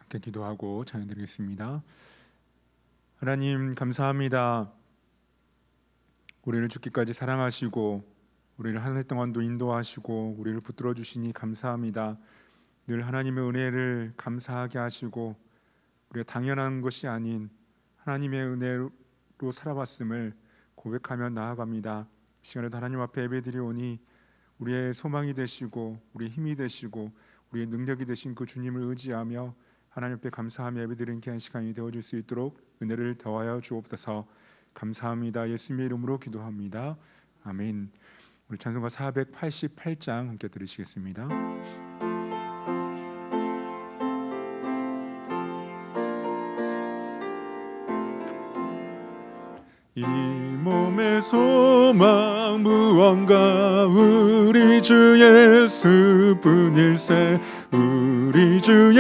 함께 기도하고 찬양드리겠습니다. 하나님 감사합니다. 우리를 죽기까지 사랑하시고 우리를 한 해 동안도 인도하시고 우리를 붙들어 주시니 감사합니다. 늘 하나님의 은혜를 감사하게 하시고 우리가 당연한 것이 아닌 하나님의 은혜로 살아왔음을 고백하며 나아갑니다. 이 시간에도 하나님 앞에 예배드리오니 우리의 소망이 되시고 우리의 힘이 되시고 우리의 능력이 되신 그 주님을 의지하며 하나님 앞에 감사하며 예배드리는 귀한 시간이 되어줄 수 있도록 은혜를 더하여 주옵소서. 감사합니다. 예수님의 이름으로 기도합니다. 아멘. 우리 찬송가 488장 함께 들으시겠습니다. 이 몸의 소망 무언가 우리 주 예수뿐일세. 우리 주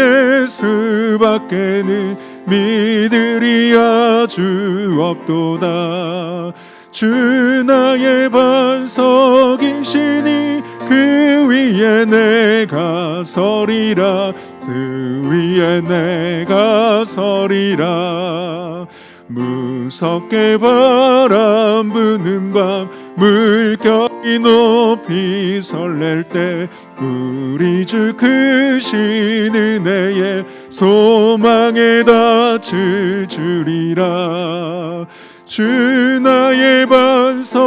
예수밖에는 믿으리 아주 없도다. 주 나의 반석이시니 그 위에 내가 서리라. 그 위에 내가 서리라. 무섭게 바람 부는 밤 물결이 높이 설렐 때 우리 주 크신 은혜에 소망에 닿을 줄이라. 주 나의 반석이시니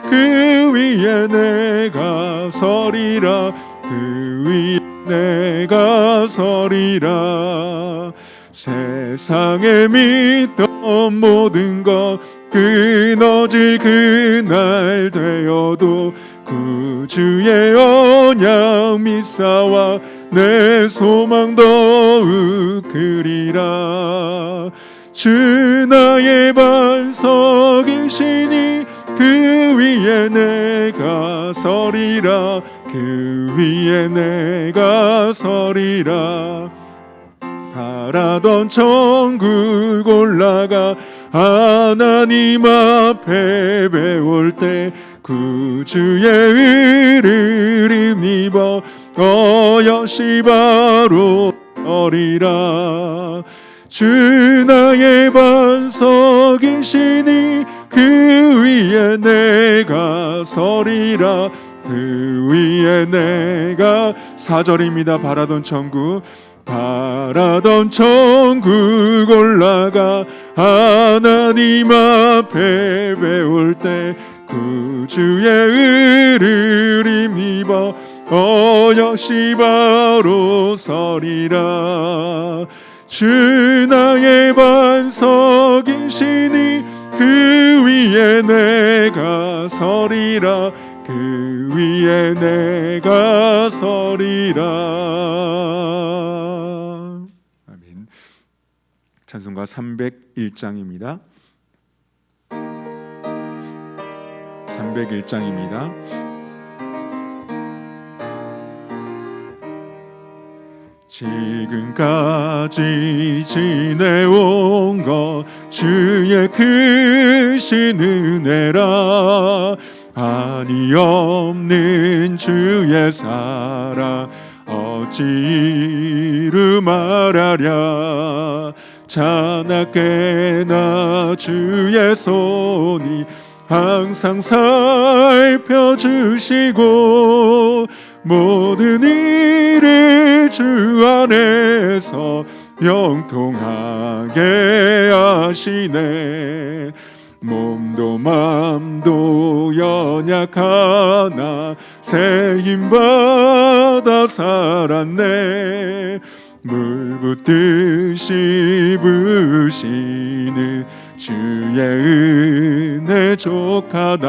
그 위에 내가 서리라. 그 위에 내가 서리라. 세상에 믿던 모든 것 끊어질 그날 되어도 구주의 언약 믿사와 내 소망 더욱 크리라. 주 나의 반석이시니 그 위에 내가 서리라. 그 위에 내가 서리라. 바라던 천국 올라가 하나님 앞에 배울 때 구주의 의를 힘입어 어여시 바로 서리라. 주 나의 반석이시니 그 위에 내가 서리라. 그 위에 내가 4절입니다. 바라던 천국 올라가 하나님 앞에 배울 때 구주의 의를 힘입어 어여시 바로 서리라. 주 나의 반석이시니 그 위에 내가 서리라. 그 위에 내가 서리라. 아멘. 찬송가 301장입니다. 301장입니다. 지금까지 지내온 것 주의 크신 은혜라. 한이 없는 주의 사랑 어찌 이루 말하랴. 자나깨나 주의 손이 항상 살펴주시고 모든 일을 주 안에서 영통하게 하시네. 몸도 맘도 연약하나 새 힘받아 살았네. 물 붓듯이 부시는 주의 은혜 족하다.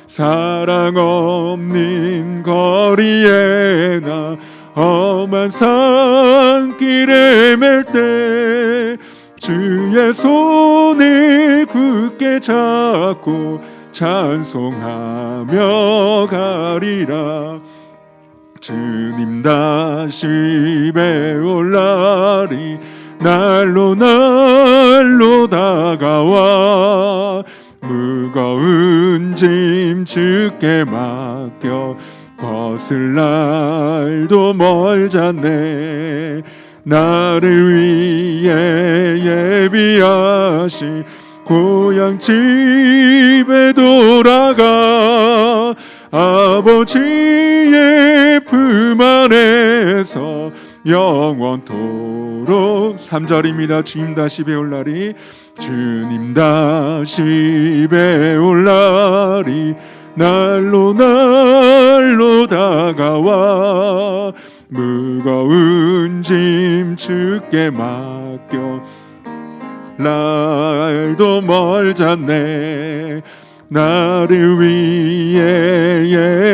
사랑 없는 거리에 나 험한 산길에 맬 때 주의 손을 굳게 잡고 찬송하며 가리라. 주님 다시 배울 날이 날로 다가와 무거운 짐 주께 맡겨 벗을 날도 멀잖네. 나를 위해 예비하신 고향 집에 돌아가 아버지의 품 안에서 영원토록. 3절입니다. 주님 다시 배울 날이, 주님 다시 배울 날이 날로 다가와 무거운 짐 주께 맡겨 날도 멀잖네. 나를 위해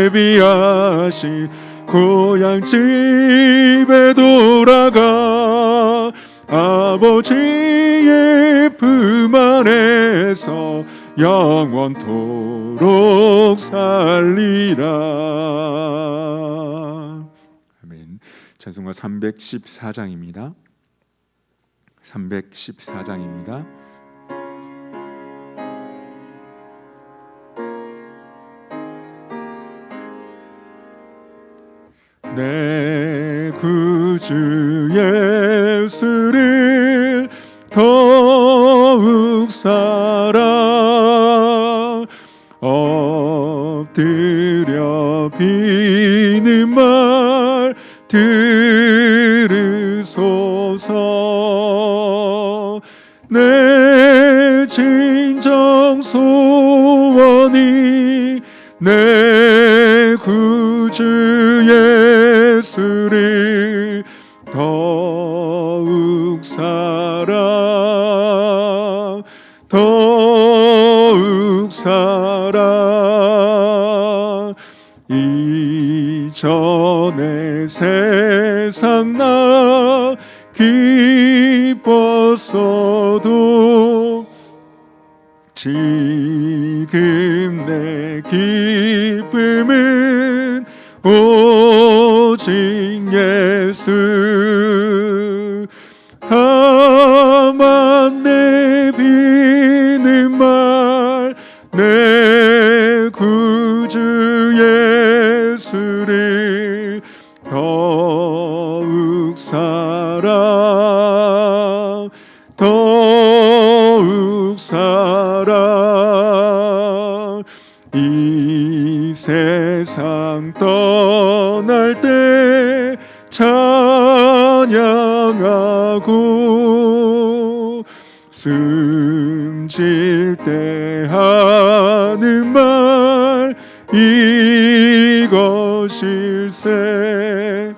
예비하신 고향 집에 돌아가 아버지의 품 안에서 영원토록 살리라. 아멘. 찬송가 314장입니다. 314장입니다. 내 구주 예수를 더욱 사랑 엎드려 비는 말 들으소서. 내 진정 소원이 내 구주 예수를 더욱 사랑 이전에 세상 나 기뻤어도 지금 내 기쁨은 오직 예수. 다만 내 비는 말 내 구주 예수를 더욱 사랑 이 세상 떠날 때 찬양하고 숨질 때 하는 말 이것일세.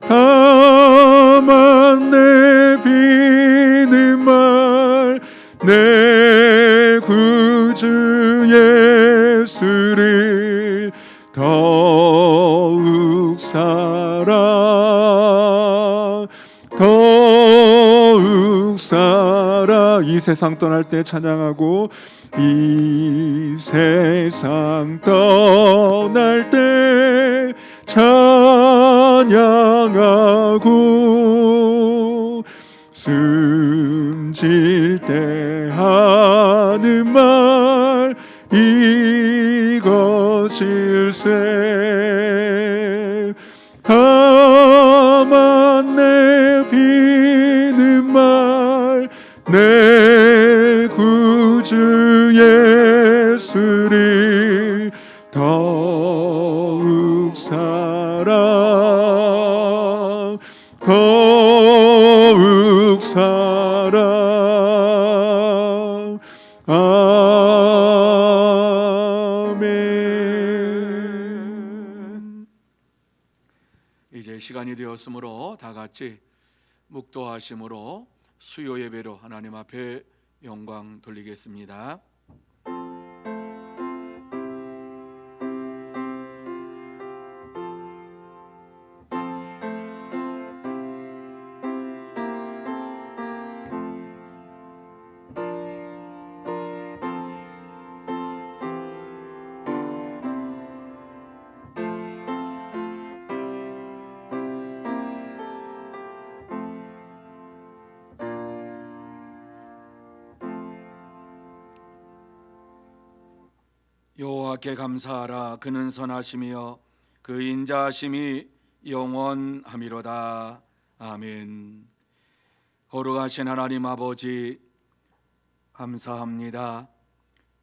다만 내 비는 말 내 구주 예수를 더욱 사랑 이 세상 떠날 때 찬양하고 이 세상 떠날 때 찬양하고 숨질 때 하는 말 이것일세. 다만 내 비는 말 내 구주 예수를 더욱 사랑 아멘. 이제 시간이 되었으므로 다 같이 묵도하심으로 수요 예배로 하나님 앞에 영광 돌리겠습니다. 여호와께 감사하라. 그는 선하시며 그 인자하심이 영원하미로다. 아멘. 거룩하신 하나님 아버지, 감사합니다.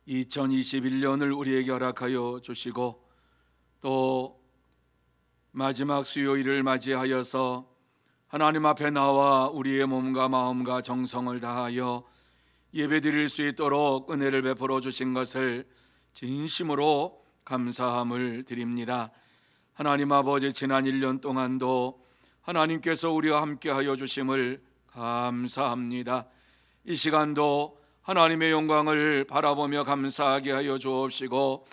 2021년을 우리에게 허락하여 주시고 또 마지막 수요일을 맞이하여서 하나님 앞에 나와 우리의 몸과 마음과 정성을 다하여 예배드릴 수 있도록 은혜를 베풀어 주신 것을 진심으로 감사함을 드립니다. 하나님 아버지, 지난 1년 동안도 하나님께서 우리와 함께하여 주심을 감사합니다. 이 시간도 하나님의 영광을 바라보며 감사하게 하여 주옵시고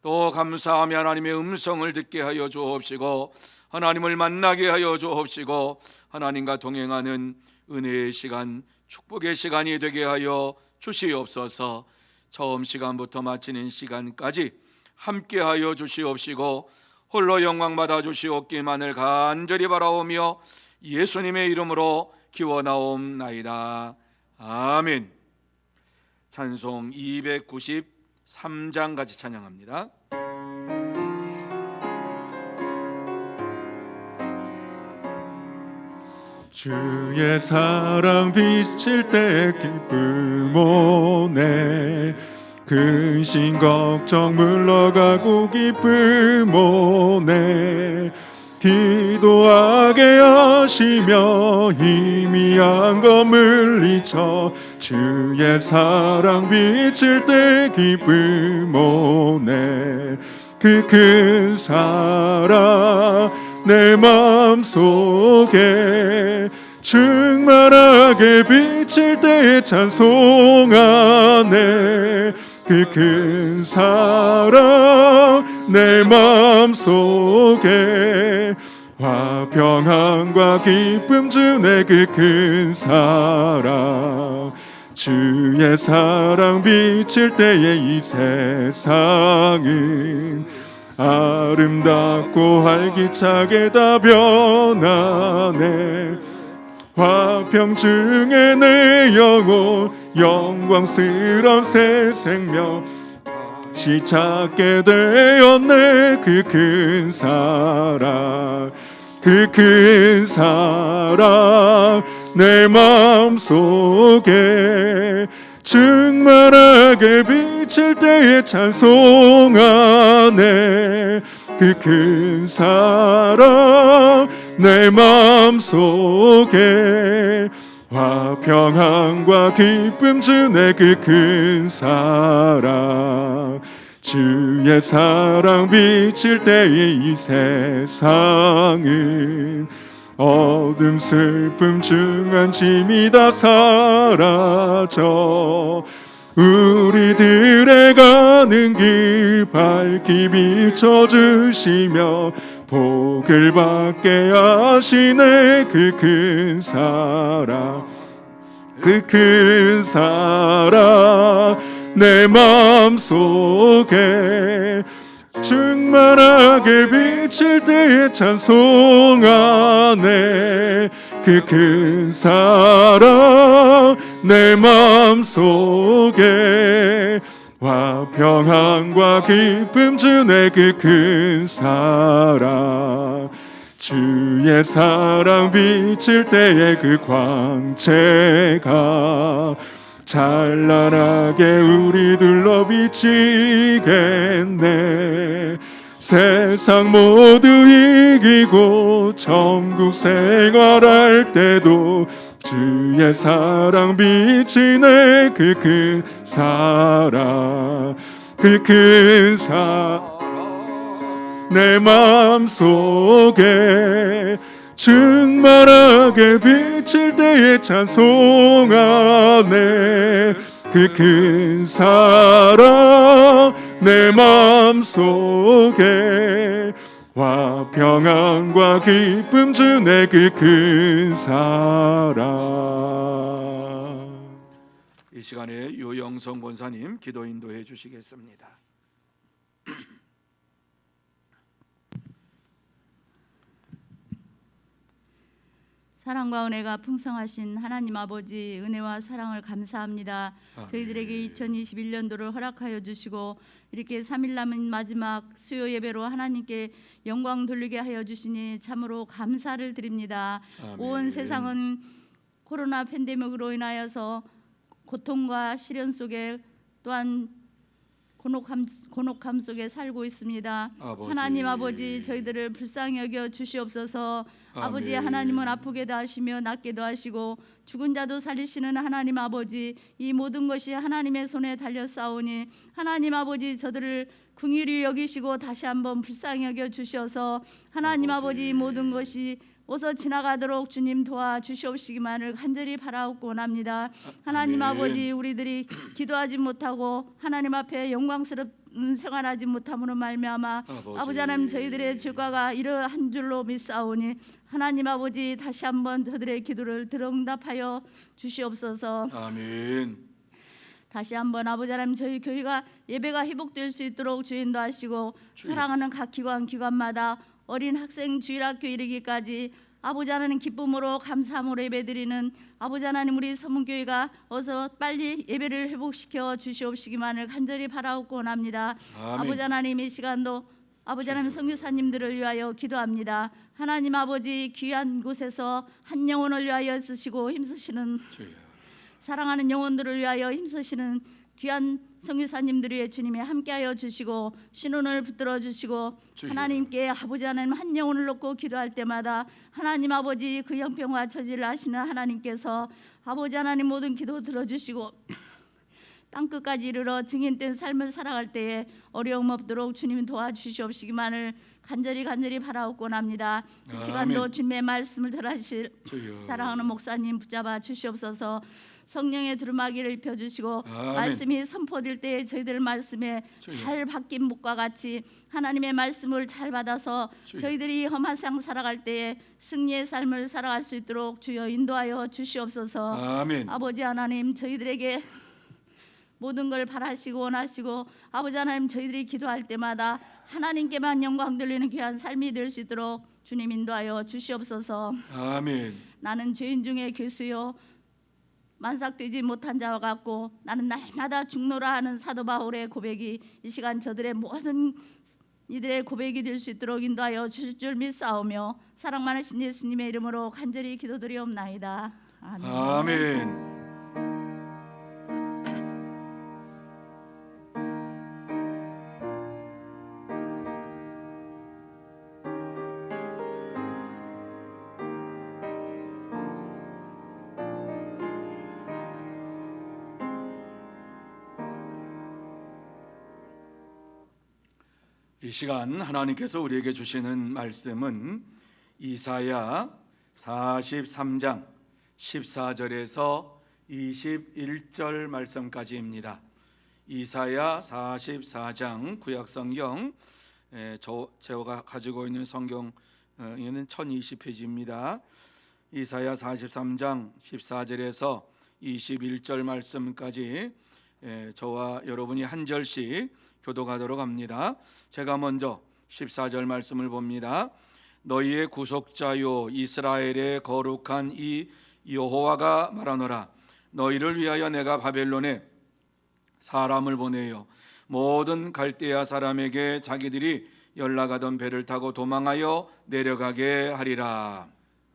또 감사하며 하나님의 음성을 듣게 하여 주옵시고 하나님을 만나게 하여 주옵시고 하나님과 동행하는 은혜의 시간, 축복의 시간이 되게 하여 주시옵소서. 처음 시간부터 마치는 시간까지 함께하여 주시옵시고 홀로 영광 받아 주시옵기만을 간절히 바라오며 예수님의 이름으로 기원하옵나이다. 아멘. 찬송 293장 같이 찬양합니다. 주의 사랑 비칠 때 기쁨 오네. 근심 걱정 물러가고 기쁨 오네. 기도하게 하시며 희미한 것 물리쳐 주의 사랑 비칠 때 기쁨 오네. 그 큰 사랑 내 마음속에 충만하게 비칠 때 찬송하네. 그 큰 사랑 내 마음속에 화평함과 기쁨 주네. 그 큰 사랑 주의 사랑 비칠 때에 이 세상은 아름답고 활기차게 다 변하네. 화평 중에 내 영혼 영광스러운 새 생명 시찾게 되었네. 그 큰 사랑 그 큰 사랑 내 마음속에 충만하게 비칠 때에 찬송하네. 그 큰 사랑 내 마음속에 화평함과 기쁨 주네. 그 큰 사랑 주의 사랑 비칠 때에 이 세상은 어둠 슬픔 중한 짐이 다 사라져 우리들의 가는 길 밝히 비춰주시며 복을 받게 하시네. 그 큰 사랑 그 큰 사랑 내 마음속에 충만하게 비칠 때에 찬송하네. 그 큰 사랑 내 마음속에 화평함과 기쁨 주네. 그 큰 사랑 주의 사랑 비칠 때에 그 광채가 찬란하게 우리 둘러 비치겠네. 세상 모두 이기고 천국 생활할 때도 주의 사랑 비치네. 그 큰 사랑 그 큰 사랑 내 마음속에 충만하게 비칠 때에 찬송하네. 그 큰 사랑 내 마음속에 화평함과 기쁨 주네. 그 큰 사랑. 이 시간에 유영성 권사님 기도 인도해 주시겠습니다. 사랑과 은혜가 풍성하신 하나님 아버지 은혜와 사랑을 감사합니다. 아멘. 저희들에게 2021년도를 허락하여 주시고 이렇게 3일 남은 마지막 수요 예배로 하나님께 영광 돌리게 하여 주시니 참으로 감사를 드립니다. 아멘. 온 세상은 코로나 팬데믹으로 인하여서 고통과 시련 속에 또한 곤혹함 속에 살고 있습니다. 아버지. 하나님 아버지 저희들을 불쌍히 여겨 주시옵소서. 아버지 아멘. 하나님은 아프게도 하시며 낫게도 하시고 죽은 자도 살리시는 하나님 아버지, 이 모든 것이 하나님의 손에 달려 싸우니 하나님 아버지 저들을 긍휼히 여기시고 다시 한번 불쌍히 여겨 주셔서 하나님 아버지 이 모든 것이 어서 지나가도록 주님 도와주시옵시기만을 간절히 바라옵고 원합니다. 하나님 아멘. 아버지 우리들이 기도하지 못하고 하나님 앞에 영광스럽은 생활하지 못함으로 말미암아 아버지 하나님 저희들의 죄과가 이러한 줄로 믿사오니 하나님 아버지 다시 한번 저들의 기도를 들응답하여 주시옵소서. 아멘. 다시 한번 아버지 하나님 저희 교회가 예배가 회복될 수 있도록 주인도 하시고 사랑하는 각 기관마다 어린 학생 주일학교 이르기까지 아버지 하나님 기쁨으로 감사함으로 예배드리는 아버지 하나님 우리 서문교회가 어서 빨리 예배를 회복시켜 주시옵시기만을 간절히 바라옵고 원합니다. 아멘. 아버지 하나님 이 시간도 아버지 하나님 선교사님들을 위하여 기도합니다. 하나님 아버지 귀한 곳에서 한 영혼을 위하여 쓰시고 힘쓰시는 주여. 사랑하는 영혼들을 위하여 힘쓰시는 귀한 선교사님들 위해 주님이 함께하여 주시고 신혼을 붙들어 주시고 주여. 하나님께 아버지 하나님 한 영혼을 놓고 기도할 때마다 하나님 아버지 그 형편과 처지를 아시는 하나님께서 아버지 하나님 모든 기도 들어주시고 땅끝까지 이르러 증인된 삶을 살아갈 때에 어려움 없도록 주님이 도와주시옵시기만을 간절히 바라옵고 합니다. 이 시간도 주님의 말씀을 전하실 주여. 사랑하는 목사님 붙잡아 주시옵소서. 성령의 두루마기를 입혀주시고 아멘. 말씀이 선포될 때에 저희들 말씀에 주여. 잘 바뀐 목과 같이 하나님의 말씀을 잘 받아서 주여. 저희들이 험한 세상 살아갈 때에 승리의 삶을 살아갈 수 있도록 주여 인도하여 주시옵소서. 아멘. 아버지 하나님 저희들에게 모든 걸 바라시고 원하시고 아버지 하나님 저희들이 기도할 때마다 하나님께만 영광 돌리는 귀한 삶이 될 수 있도록 주님 인도하여 주시옵소서. 아멘. 나는 죄인 중에 괴수요 만삭되지 못한 자와 같고 나는 날마다 죽노라 하는 사도 바울의 고백이 이 시간 저들의 모든 이들의 고백이 될 수 있도록 인도하여 주실 줄 믿사오며 사랑 많으신 예수님의 이름으로 간절히 기도드리옵나이다. 아멘. 아멘. 이 시간 하나님께서 우리에게 주시는 말씀은 이사야 43장 14절에서 21절 말씀까지입니다. 이사야 44장 구약성경 제가 가지고 있는 성경에는 1020페이지입니다. 이사야 43장 14절에서 21절 말씀까지 저와 여러분이 한 절씩 교독하도록 합니다. 제가 먼저 14절 말씀을 봅니다. 너희의 구속자요 이스라엘의 거룩한 이 여호와가 말하노라. 너희를 위하여 내가 바벨론에 사람을 보내요 모든 갈대아 사람에게 자기들이 연락하던 배를 타고 도망하여 내려가게 하리라.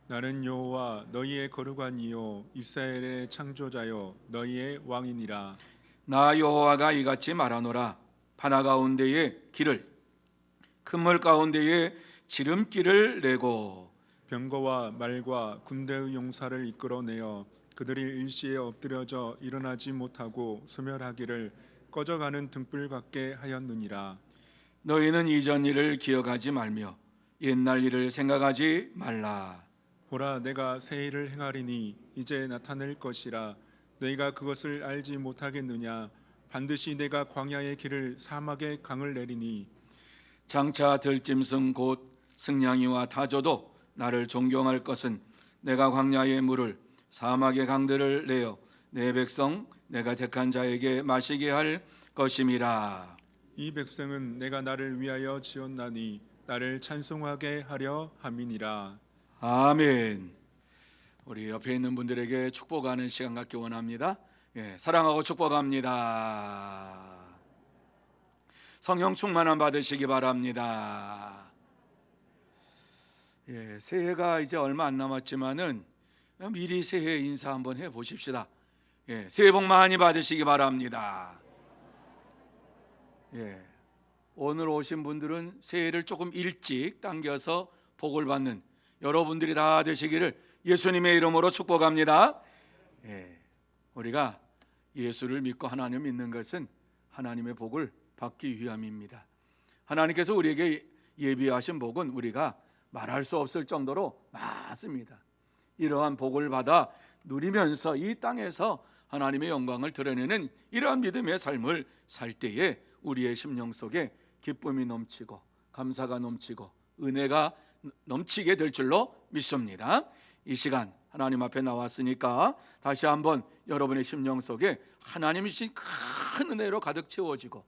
나는 여호와 너희의 거룩한 이요 이스라엘의 창조자요 너희의 왕이니라. 나 여호와가 이같이 말하노라. 바다 가운데에 길을 그물 가운데에 지름길을 내고 병거와 말과 군대의 용사를 이끌어내어 그들이 일시에 엎드려져 일어나지 못하고 소멸하기를 꺼져가는 등불 같게 하였느니라. 너희는 이전 일을 기억하지 말며 옛날 일을 생각하지 말라. 보라 내가 새 일을 행하리니 이제 나타낼 것이라. 너희가 그것을 알지 못하겠느냐. 반드시 내가 광야의 길을 사막의 강을 내리니 장차 들짐승 곧 승냥이와 타조도 나를 존경할 것은 내가 광야의 물을 사막의 강들을 내어 내 백성 내가 택한 자에게 마시게 할 것임이라. 이 백성은 내가 나를 위하여 지었나니 나를 찬송하게 하려 함이니라. 아멘. 우리 옆에 있는 분들에게 축복하는 시간 갖기 원합니다. 사랑하고 축복합니다. 성령 충만함 받으시기 바랍니다. 새해가 이제 얼마 안 남았지만은 미리 새해 인사 한번 해 보십시다. 새해 복 많이 받으시기 바랍니다. 오늘 오신 분들은 새해를 조금 일찍 당겨서 복을 받는 여러분들이 다 되시기를 예수님의 이름으로 축복합니다. 우리가 예수를 믿고 하나님을 믿는 것은 하나님의 복을 받기 위함입니다. 하나님께서 우리에게 예비하신 복은 우리가 말할 수 없을 정도로 많습니다. 이러한 복을 받아 누리면서 이 땅에서 하나님의 영광을 드러내는 이러한 믿음의 삶을 살 때에 우리의 심령 속에 기쁨이 넘치고 감사가 넘치고 은혜가 넘치게 될 줄로 믿습니다. 이 시간 하나님 앞에 나왔으니까 다시 한번 여러분의 심령 속에 하나님이 주신 큰 은혜로 가득 채워지고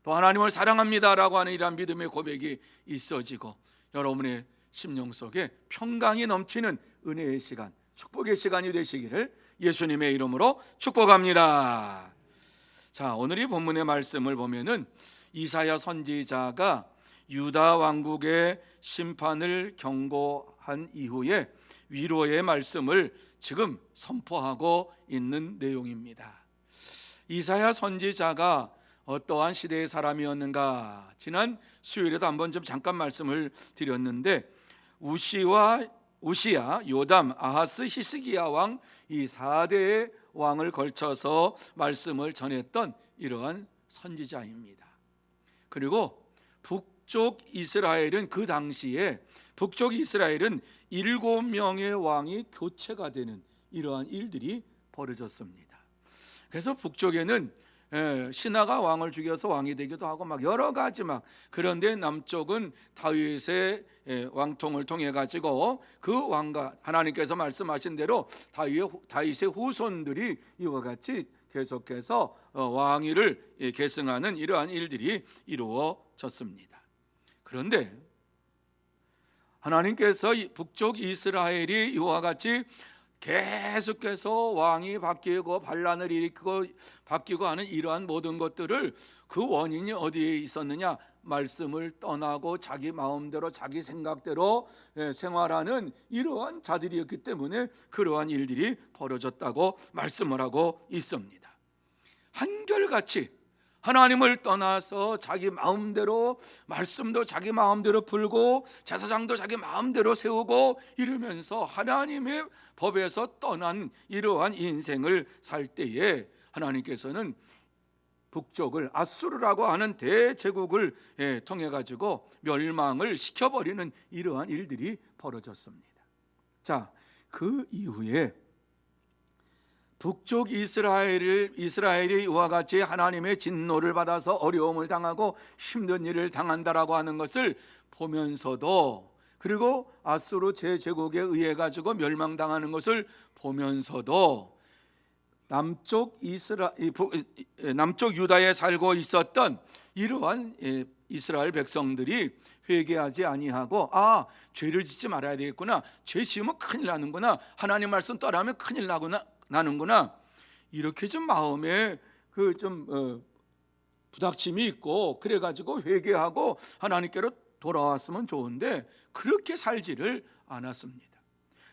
또 하나님을 사랑합니다라고 하는 이러한 믿음의 고백이 있어지고 여러분의 심령 속에 평강이 넘치는 은혜의 시간, 축복의 시간이 되시기를 예수님의 이름으로 축복합니다. 자, 오늘 이 본문의 말씀을 보면은 이사야 선지자가 유다 왕국의 심판을 경고한 이후에 위로의 말씀을 지금 선포하고 있는 내용입니다. 이사야 선지자가 어떠한 시대의 사람이었는가? 지난 수요일에도 한번 좀 잠깐 말씀을 드렸는데 우시야, 요담, 아하스, 히스기야 왕 이 4대의 왕을 걸쳐서 말씀을 전했던 이러한 선지자입니다. 그리고 북쪽 이스라엘은 그 당시에 북쪽 이스라엘은 7명의 왕이 교체가 되는 이러한 일들이 벌어졌습니다. 그래서 북쪽에는 신하가 왕을 죽여서 왕이 되기도 하고 막 여러 가지 그런데 남쪽은 다윗의 왕통을 통해 가지고 그 왕과 하나님께서 말씀하신 대로 다윗의 후손들이 이와 같이 계속해서 왕위를 계승하는 이러한 일들이 이루어졌습니다. 그런데 하나님께서 북쪽 이스라엘이 이와 같이 계속해서 왕이 바뀌고 반란을 일으키고 바뀌고 하는 이러한 모든 것들을 그 원인이 어디에 있었느냐? 말씀을 떠나고 자기 마음대로 자기 생각대로 생활하는 이러한 자들이었기 때문에 그러한 일들이 벌어졌다고 말씀을 하고 있습니다. 한결같이 하나님을 떠나서 자기 마음대로 말씀도 자기 마음대로 풀고 제사장도 자기 마음대로 세우고 이러면서 하나님의 법에서 떠난 이러한 인생을 살 때에 하나님께서는 북쪽을 아수르라고 하는 대제국을 통해 가지고 멸망을 시켜버리는 이러한 일들이 벌어졌습니다. 자, 그 이후에 북쪽 이스라엘이 이와 같이 하나님의 진노를 받아서 어려움을 당하고 힘든 일을 당한다라고 하는 것을 보면서도 그리고 아수르 제제국에 의해 가지고 멸망당하는 것을 보면서도 남쪽 유다에 살고 있었던 이러한 이스라엘 백성들이 회개하지 아니하고 죄를 짓지 말아야 되겠구나, 죄 지으면 큰일 나는구나, 하나님 말씀 떠나면 큰일 나는구나 이렇게 좀 마음에 부닥침이 있고 그래가지고 회개하고 하나님께로 돌아왔으면 좋은데 그렇게 살지를 않았습니다.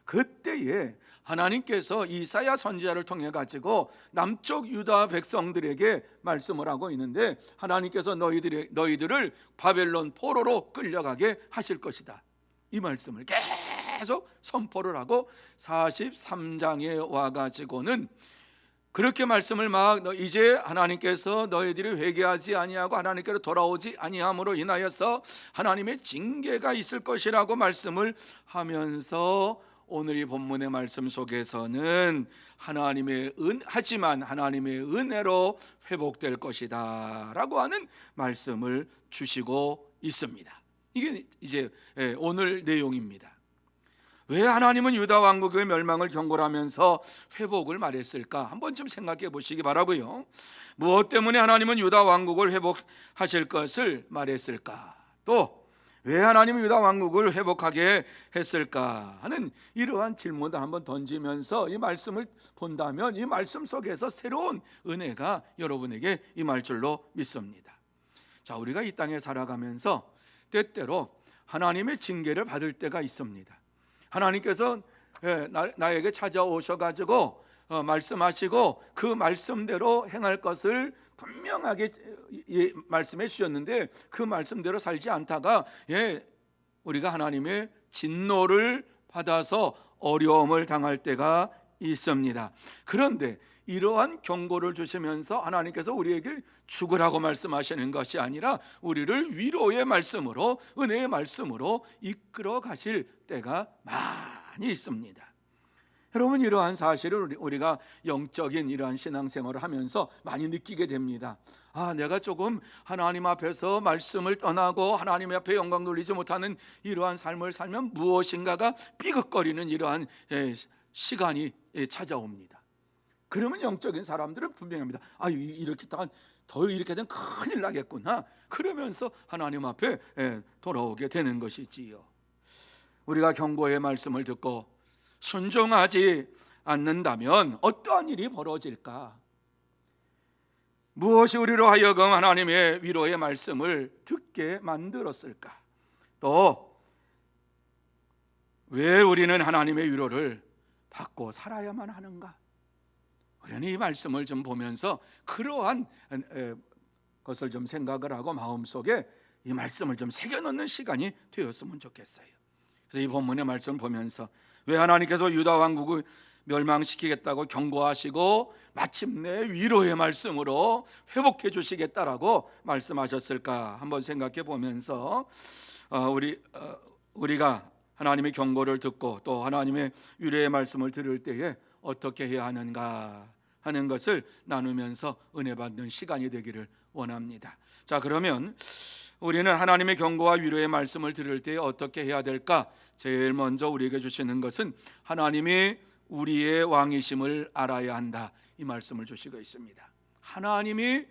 그때에 하나님께서 이사야 선지자를 통해 가지고 남쪽 유다 백성들에게 말씀을 하고 있는데 하나님께서 너희들을 바벨론 포로로 끌려가게 하실 것이다. 이 말씀을 계속 선포를 하고 43장에 와가지고는 그렇게 말씀을 이제 하나님께서 너희들이 회개하지 아니하고 하나님께로 돌아오지 아니함으로 인하여서 하나님의 징계가 있을 것이라고 말씀을 하면서 오늘 이 본문의 말씀 속에서는 하지만 하나님의 은혜로 회복될 것이다 라고 하는 말씀을 주시고 있습니다. 이게 이제 오늘 내용입니다. 왜 하나님은 유다 왕국의 멸망을 경고하면서 회복을 말했을까? 한번 좀 생각해 보시기 바라고요. 무엇 때문에 하나님은 유다 왕국을 회복하실 것을 말했을까? 또 왜 하나님이 유다 왕국을 회복하게 했을까 하는 이러한 질문을 한번 던지면서 이 말씀을 본다면 이 말씀 속에서 새로운 은혜가 여러분에게 임할 줄로 믿습니다. 자, 우리가 이 땅에 살아가면서 때때로 하나님의 징계를 받을 때가 있습니다. 하나님께서 나에게 찾아오셔가지고 말씀하시고 그 말씀대로 행할 것을 분명하게 말씀해 주셨는데 그 말씀대로 살지 않다가 우리가 하나님의 진노를 받아서 어려움을 당할 때가 있습니다. 그런데 이러한 경고를 주시면서 하나님께서 우리에게 죽으라고 말씀하시는 것이 아니라 우리를 위로의 말씀으로, 은혜의 말씀으로 이끌어 가실 때가 많이 있습니다. 여러분, 이러한 사실을 우리가 영적인 이러한 신앙생활을 하면서 많이 느끼게 됩니다. 내가 조금 하나님 앞에서 말씀을 떠나고 하나님 앞에 영광 돌리지 못하는 이러한 삶을 살면 무엇인가가 삐걱거리는 이러한 시간이 찾아옵니다. 그러면 영적인 사람들은 분명합니다. 이렇게 더 이렇게 되면 큰일 나겠구나. 그러면서 하나님 앞에 돌아오게 되는 것이지요. 우리가 경고의 말씀을 듣고 순종하지 않는다면 어떠한 일이 벌어질까? 무엇이 우리로 하여금 하나님의 위로의 말씀을 듣게 만들었을까? 또 왜 우리는 하나님의 위로를 받고 살아야만 하는가? 우리는 이 말씀을 좀 보면서 그러한 것을 좀 생각을 하고 마음속에 이 말씀을 좀 새겨놓는 시간이 되었으면 좋겠어요. 그래서 이 본문의 말씀을 보면서 왜 하나님께서 유다 왕국을 멸망시키겠다고 경고하시고 마침내 위로의 말씀으로 회복해 주시겠다라고 말씀하셨을까 한번 생각해 보면서 우리가 하나님의 경고를 듣고 또 하나님의 위로의 말씀을 들을 때에 어떻게 해야 하는가 하는 것을 나누면서 은혜 받는 시간이 되기를 원합니다. 자, 그러면 우리는 하나님의 경고와 위로의 말씀을 들을 때 어떻게 해야 될까? 제일 먼저 우리에게 주시는 것은 하나님이 우리의 왕이심을 알아야 한다, 이 말씀을 주시고 있습니다. 하나님이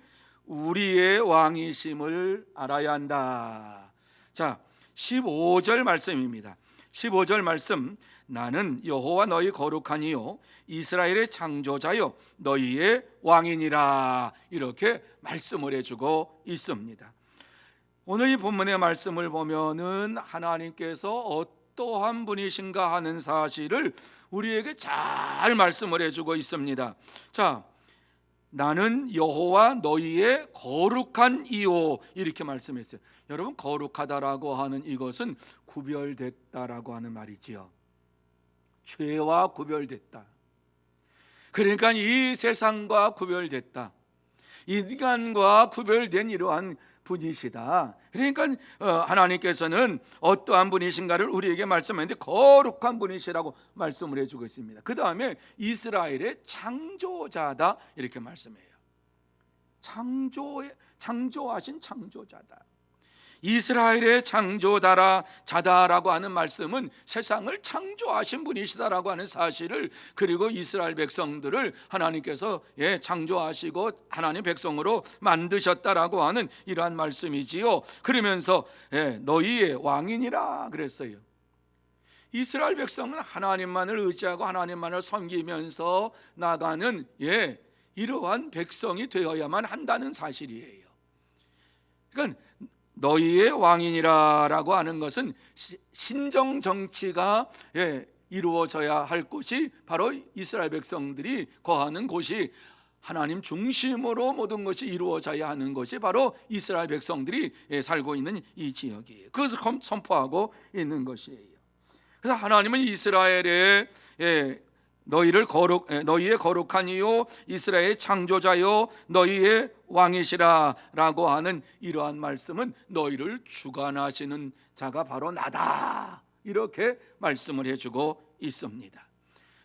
우리의 왕이심을 알아야 한다. 자, 15절 말씀입니다. 15절 말씀, 나는 여호와 너희 거룩하니요 이스라엘의 창조자요 너희의 왕이니라, 이렇게 말씀을 해주고 있습니다. 오늘 이 본문의 말씀을 보면은 하나님께서 어떠한 분이신가 하는 사실을 우리에게 잘 말씀을 해주고 있습니다. 자, 나는 여호와 너희의 거룩한 이요, 이렇게 말씀했어요. 여러분, 거룩하다라고 하는 이것은 구별됐다라고 하는 말이지요. 죄와 구별됐다. 그러니까 이 세상과 구별됐다, 인간과 구별된 이러한 분이시다. 그러니까 하나님께서는 어떠한 분이신가를 우리에게 말씀하는데 거룩한 분이시라고 말씀을 해주고 있습니다. 그 다음에 이스라엘의 창조자다, 이렇게 말씀해요. 창조하신 창조자다. 이스라엘의 창조자다라고 하는 말씀은 세상을 창조하신 분이시다라고 하는 사실을, 그리고 이스라엘 백성들을 하나님께서 창조하시고 하나님 백성으로 만드셨다라고 하는 이러한 말씀이지요. 그러면서 너희의 왕이니라 그랬어요. 이스라엘 백성은 하나님만을 의지하고 하나님만을 섬기면서 나가는 이러한 백성이 되어야만 한다는 사실이에요. 그러니까 너희의 왕이니라라고 하는 것은 신정 정치가 이루어져야 할 곳이 바로 이스라엘 백성들이 거하는 곳이, 하나님 중심으로 모든 것이 이루어져야 하는 것이 바로 이스라엘 백성들이 살고 있는 이 지역이에요. 그것을 선포하고 있는 것이에요. 그래서 하나님은 이스라엘의 너희의 거룩한 이요 이스라엘의 창조자요 너희의 왕이시라라고 하는 이러한 말씀은 너희를 주관하시는 자가 바로 나다, 이렇게 말씀을 해주고 있습니다.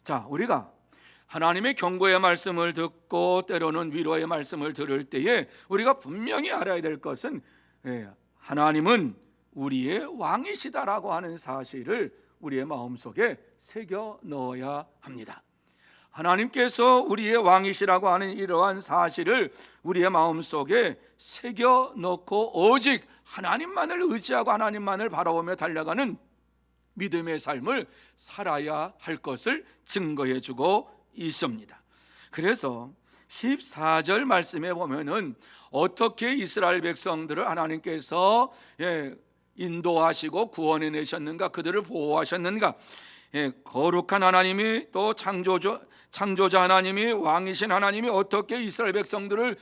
자, 우리가 하나님의 경고의 말씀을 듣고 때로는 위로의 말씀을 들을 때에 우리가 분명히 알아야 될 것은 하나님은 우리의 왕이시다라고 하는 사실을 우리의 마음속에 새겨 넣어야 합니다. 하나님께서 우리의 왕이시라고 하는 이러한 사실을 우리의 마음속에 새겨 넣고 오직 하나님만을 의지하고 하나님만을 바라보며 달려가는 믿음의 삶을 살아야 할 것을 증거해 주고 있습니다. 그래서 14절 말씀에 보면은 어떻게 이스라엘 백성들을 하나님께서 인도하시고 구원해 내셨는가, 그들을 보호하셨는가. 거룩한 하나님이, 또 창조자 하나님이, 왕이신 하나님이 어떻게 이스라엘 백성들을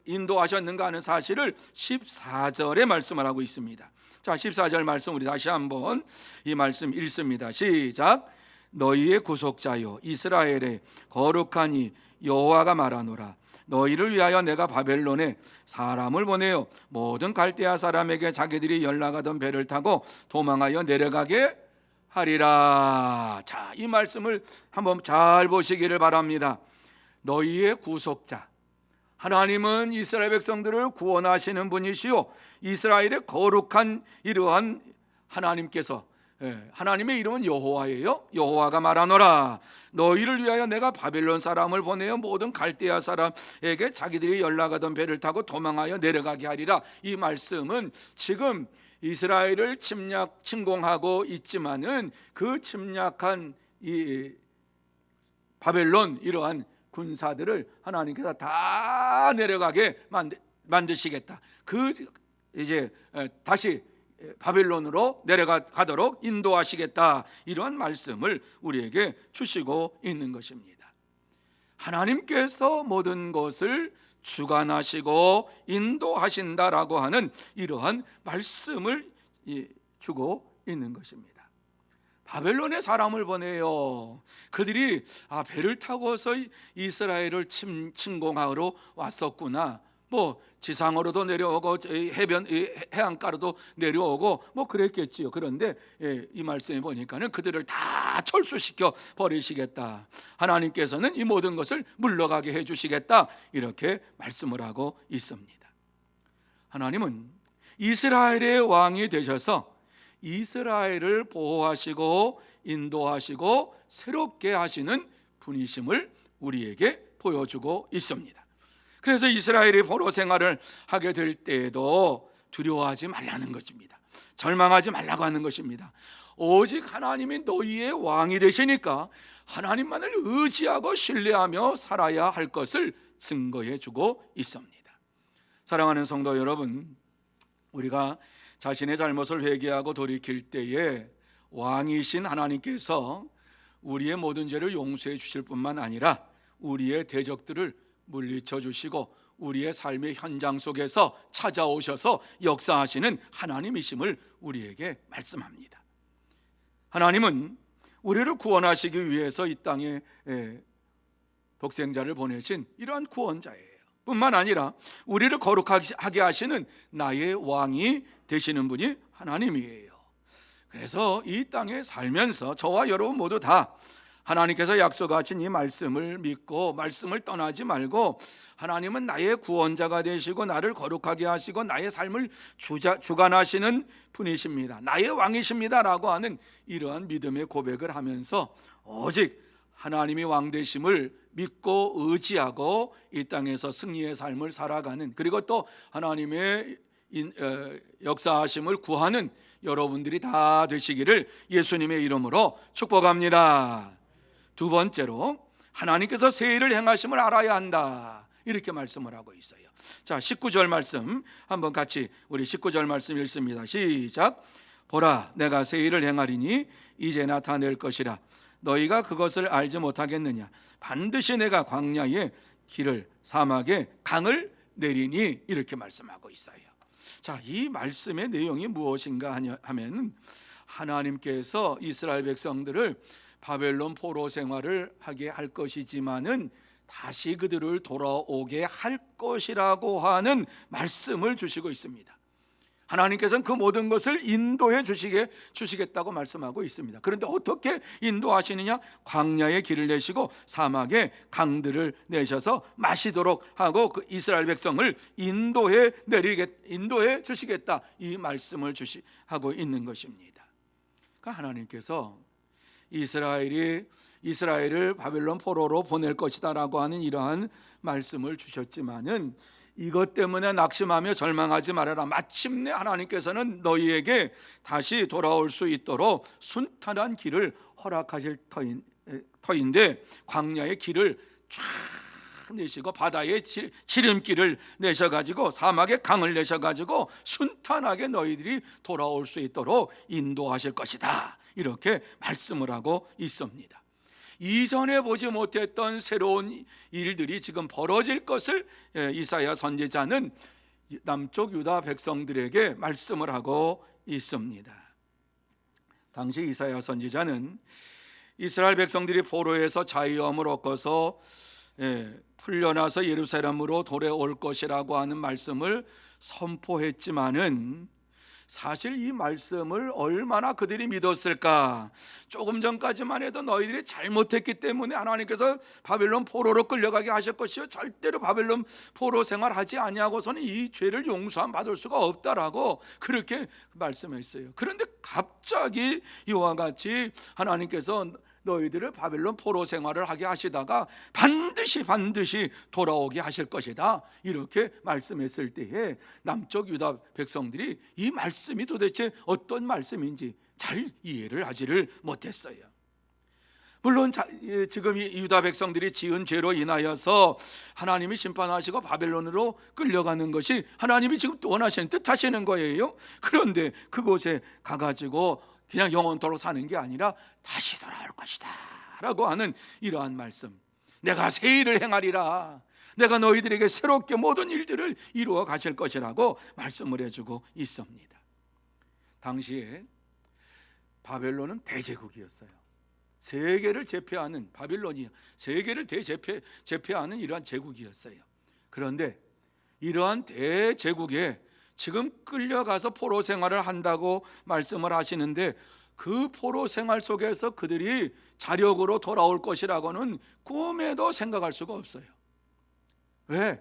인도하셨는가 하는 사실을 14절에 말씀을 하고 있습니다. 자, 14절 말씀 우리 다시 한번 이 말씀 읽습니다. 시작. 너희의 구속자여 이스라엘의 거룩하니 여호와가 말하노라. 너희를 위하여 내가 바벨론에 사람을 보내어 모든 갈대아 사람에게 자기들이 연락하던 배를 타고 도망하여 내려가게 하리라. 자, 이 말씀을 한번 잘 보시기를 바랍니다. 너희의 구속자, 하나님은 이스라엘 백성들을 구원하시는 분이시요 이스라엘의 거룩한 이러한 하나님께서, 하나님의 이름은 여호와예요. 여호와가 말하노라. 너희를 위하여 내가 바벨론 사람을 보내어 모든 갈대아 사람에게 자기들이 연락하던 배를 타고 도망하여 내려가게 하리라. 이 말씀은 지금 이스라엘을 침공하고 있지만은 그 침략한 이 바벨론 이러한 군사들을 하나님께서 다 내려가게 만드시겠다. 이제 다시 바벨론으로 내려가도록 인도하시겠다. 이러한 말씀을 우리에게 주시고 있는 것입니다. 하나님께서 모든 것을 주관하시고 인도하신다라고 하는 이러한 말씀을 주고 있는 것입니다. 바벨론에 사람을 보내요. 그들이 배를 타고서 이스라엘을 침공하러 왔었구나. 뭐 지상으로도 내려오고 해안가로도 내려오고 뭐 그랬겠지요. 그런데 이 말씀에 보니까는 그들을 다 철수시켜 버리시겠다. 하나님께서는 이 모든 것을 물러가게 해주시겠다. 이렇게 말씀을 하고 있습니다. 하나님은 이스라엘의 왕이 되셔서 이스라엘을 보호하시고 인도하시고 새롭게 하시는 분이심을 우리에게 보여주고 있습니다. 그래서 이스라엘이 포로 생활을 하게 될 때에도 두려워하지 말라는 것입니다. 절망하지 말라고 하는 것입니다. 오직 하나님이 너희의 왕이 되시니까 하나님만을 의지하고 신뢰하며 살아야 할 것을 증거해 주고 있습니다. 사랑하는 성도 여러분, 우리가 자신의 잘못을 회개하고 돌이킬 때에 왕이신 하나님께서 우리의 모든 죄를 용서해 주실 뿐만 아니라 우리의 대적들을 물리쳐 주시고 우리의 삶의 현장 속에서 찾아오셔서 역사하시는 하나님이심을 우리에게 말씀합니다. 하나님은 우리를 구원하시기 위해서 이 땅에 독생자를 보내신 이러한 구원자예요. 뿐만 아니라 우리를 거룩하게 하시는 나의 왕이 되시는 분이 하나님이에요. 그래서 이 땅에 살면서 저와 여러분 모두 다 하나님께서 약속하신 이 말씀을 믿고 말씀을 떠나지 말고 하나님은 나의 구원자가 되시고 나를 거룩하게 하시고 나의 삶을 주관하시는 분이십니다. 나의 왕이십니다라고 하는 이러한 믿음의 고백을 하면서 오직 하나님이 왕 되심을 믿고 의지하고 이 땅에서 승리의 삶을 살아가는, 그리고 또 하나님의 역사하심을 구하는 여러분들이 다 되시기를 예수님의 이름으로 축복합니다. 두 번째로 하나님께서 새 일을 행하심을 알아야 한다, 이렇게 말씀을 하고 있어요. 자, 19절 말씀 한번 같이 우리 19절 말씀 읽습니다. 시작. 보라, 내가 새 일을 행하리니 이제 나타낼 것이라. 너희가 그것을 알지 못하겠느냐. 반드시 내가 광야에 길을, 사막에 강을 내리니, 이렇게 말씀하고 있어요. 자, 이 말씀의 내용이 무엇인가 하면 하나님께서 이스라엘 백성들을 바벨론 포로 생활을 하게 할 것이지만은 다시 그들을 돌아오게 할 것이라고 하는 말씀을 주시고 있습니다. 하나님께서는 그 모든 것을 인도해 주시겠다고 말씀하고 있습니다. 그런데 어떻게 인도하시느냐? 광야에 길을 내시고 사막에 강들을 내셔서 마시도록 하고 그 이스라엘 백성을 인도해 주시겠다, 이 말씀을 하고 있는 것입니다. 그러니까 하나님께서 이스라엘을 바벨론 포로로 보낼 것이다라고 하는 이러한 말씀을 주셨지만은 이것 때문에 낙심하며 절망하지 말아라. 마침내 하나님께서는 너희에게 다시 돌아올 수 있도록 순탄한 길을 허락하실 터인데 광야의 길을 쫙 내시고 바다의 지름길을 내셔가지고 사막의 강을 내셔가지고 순탄하게 너희들이 돌아올 수 있도록 인도하실 것이다. 이렇게 말씀을 하고 있습니다. 이전에 보지 못했던 새로운 일들이 지금 벌어질 것을 이사야 선지자는 남쪽 유다 백성들에게 말씀을 하고 있습니다. 당시 이사야 선지자는 이스라엘 백성들이 포로에서 자유함을 얻고서 풀려나서 예루살렘으로 돌아올 것이라고 하는 말씀을 선포했지만은 사실 이 말씀을 얼마나 그들이 믿었을까? 조금 전까지만 해도 너희들이 잘못했기 때문에 하나님께서 바벨론 포로로 끌려가게 하실 것이요 절대로 바벨론 포로 생활하지 아니하고서는 이 죄를 용서함 받을 수가 없다라고 그렇게 말씀했어요. 그런데 갑자기 이와 같이 하나님께서 너희들을 바벨론 포로 생활을 하게 하시다가 반드시 돌아오게 하실 것이다 이렇게 말씀했을 때에 남쪽 유다 백성들이 이 말씀이 도대체 어떤 말씀인지 잘 이해를 하지를 못했어요. 물론 지금 이 유다 백성들이 지은 죄로 인하여서 하나님이 심판하시고 바벨론으로 끌려가는 것이 하나님이 지금 원하시는 뜻하시는 거예요. 그런데 그곳에 가가지고 그냥 영원토록 사는 게 아니라 다시 돌아올 것이다 라고 하는 이러한 말씀, 내가 새 일을 행하리라, 내가 너희들에게 새롭게 모든 일들을 이루어 가실 것이라고 말씀을 해주고 있습니다. 당시에 바벨론은 대제국이었어요. 세계를 제패하는 바빌론이 세계를 제패하는 이러한 제국이었어요. 그런데 이러한 대제국에 지금 끌려가서 포로 생활을 한다고 말씀을 하시는데 그 포로 생활 속에서 그들이 자력으로 돌아올 것이라고는 꿈에도 생각할 수가 없어요. 왜?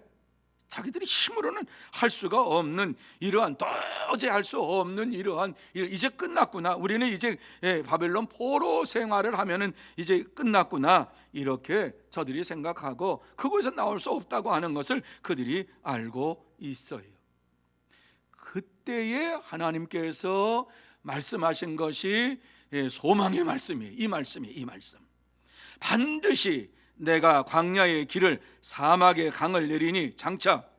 자기들이 힘으로는 할 수가 없는 이러한 도저히 할 수 없는 이러한 일, 이제 끝났구나. 우리는 이제 바벨론 포로 생활을 하면은 이제 끝났구나. 이렇게 저들이 생각하고 그곳에서 나올 수 없다고 하는 것을 그들이 알고 있어요. 그때에 하나님께서 말씀하신 것이 소망의 말씀이에요. 이 말씀. 반드시 내가 광야의 길을 사막의 강을 내리니 장차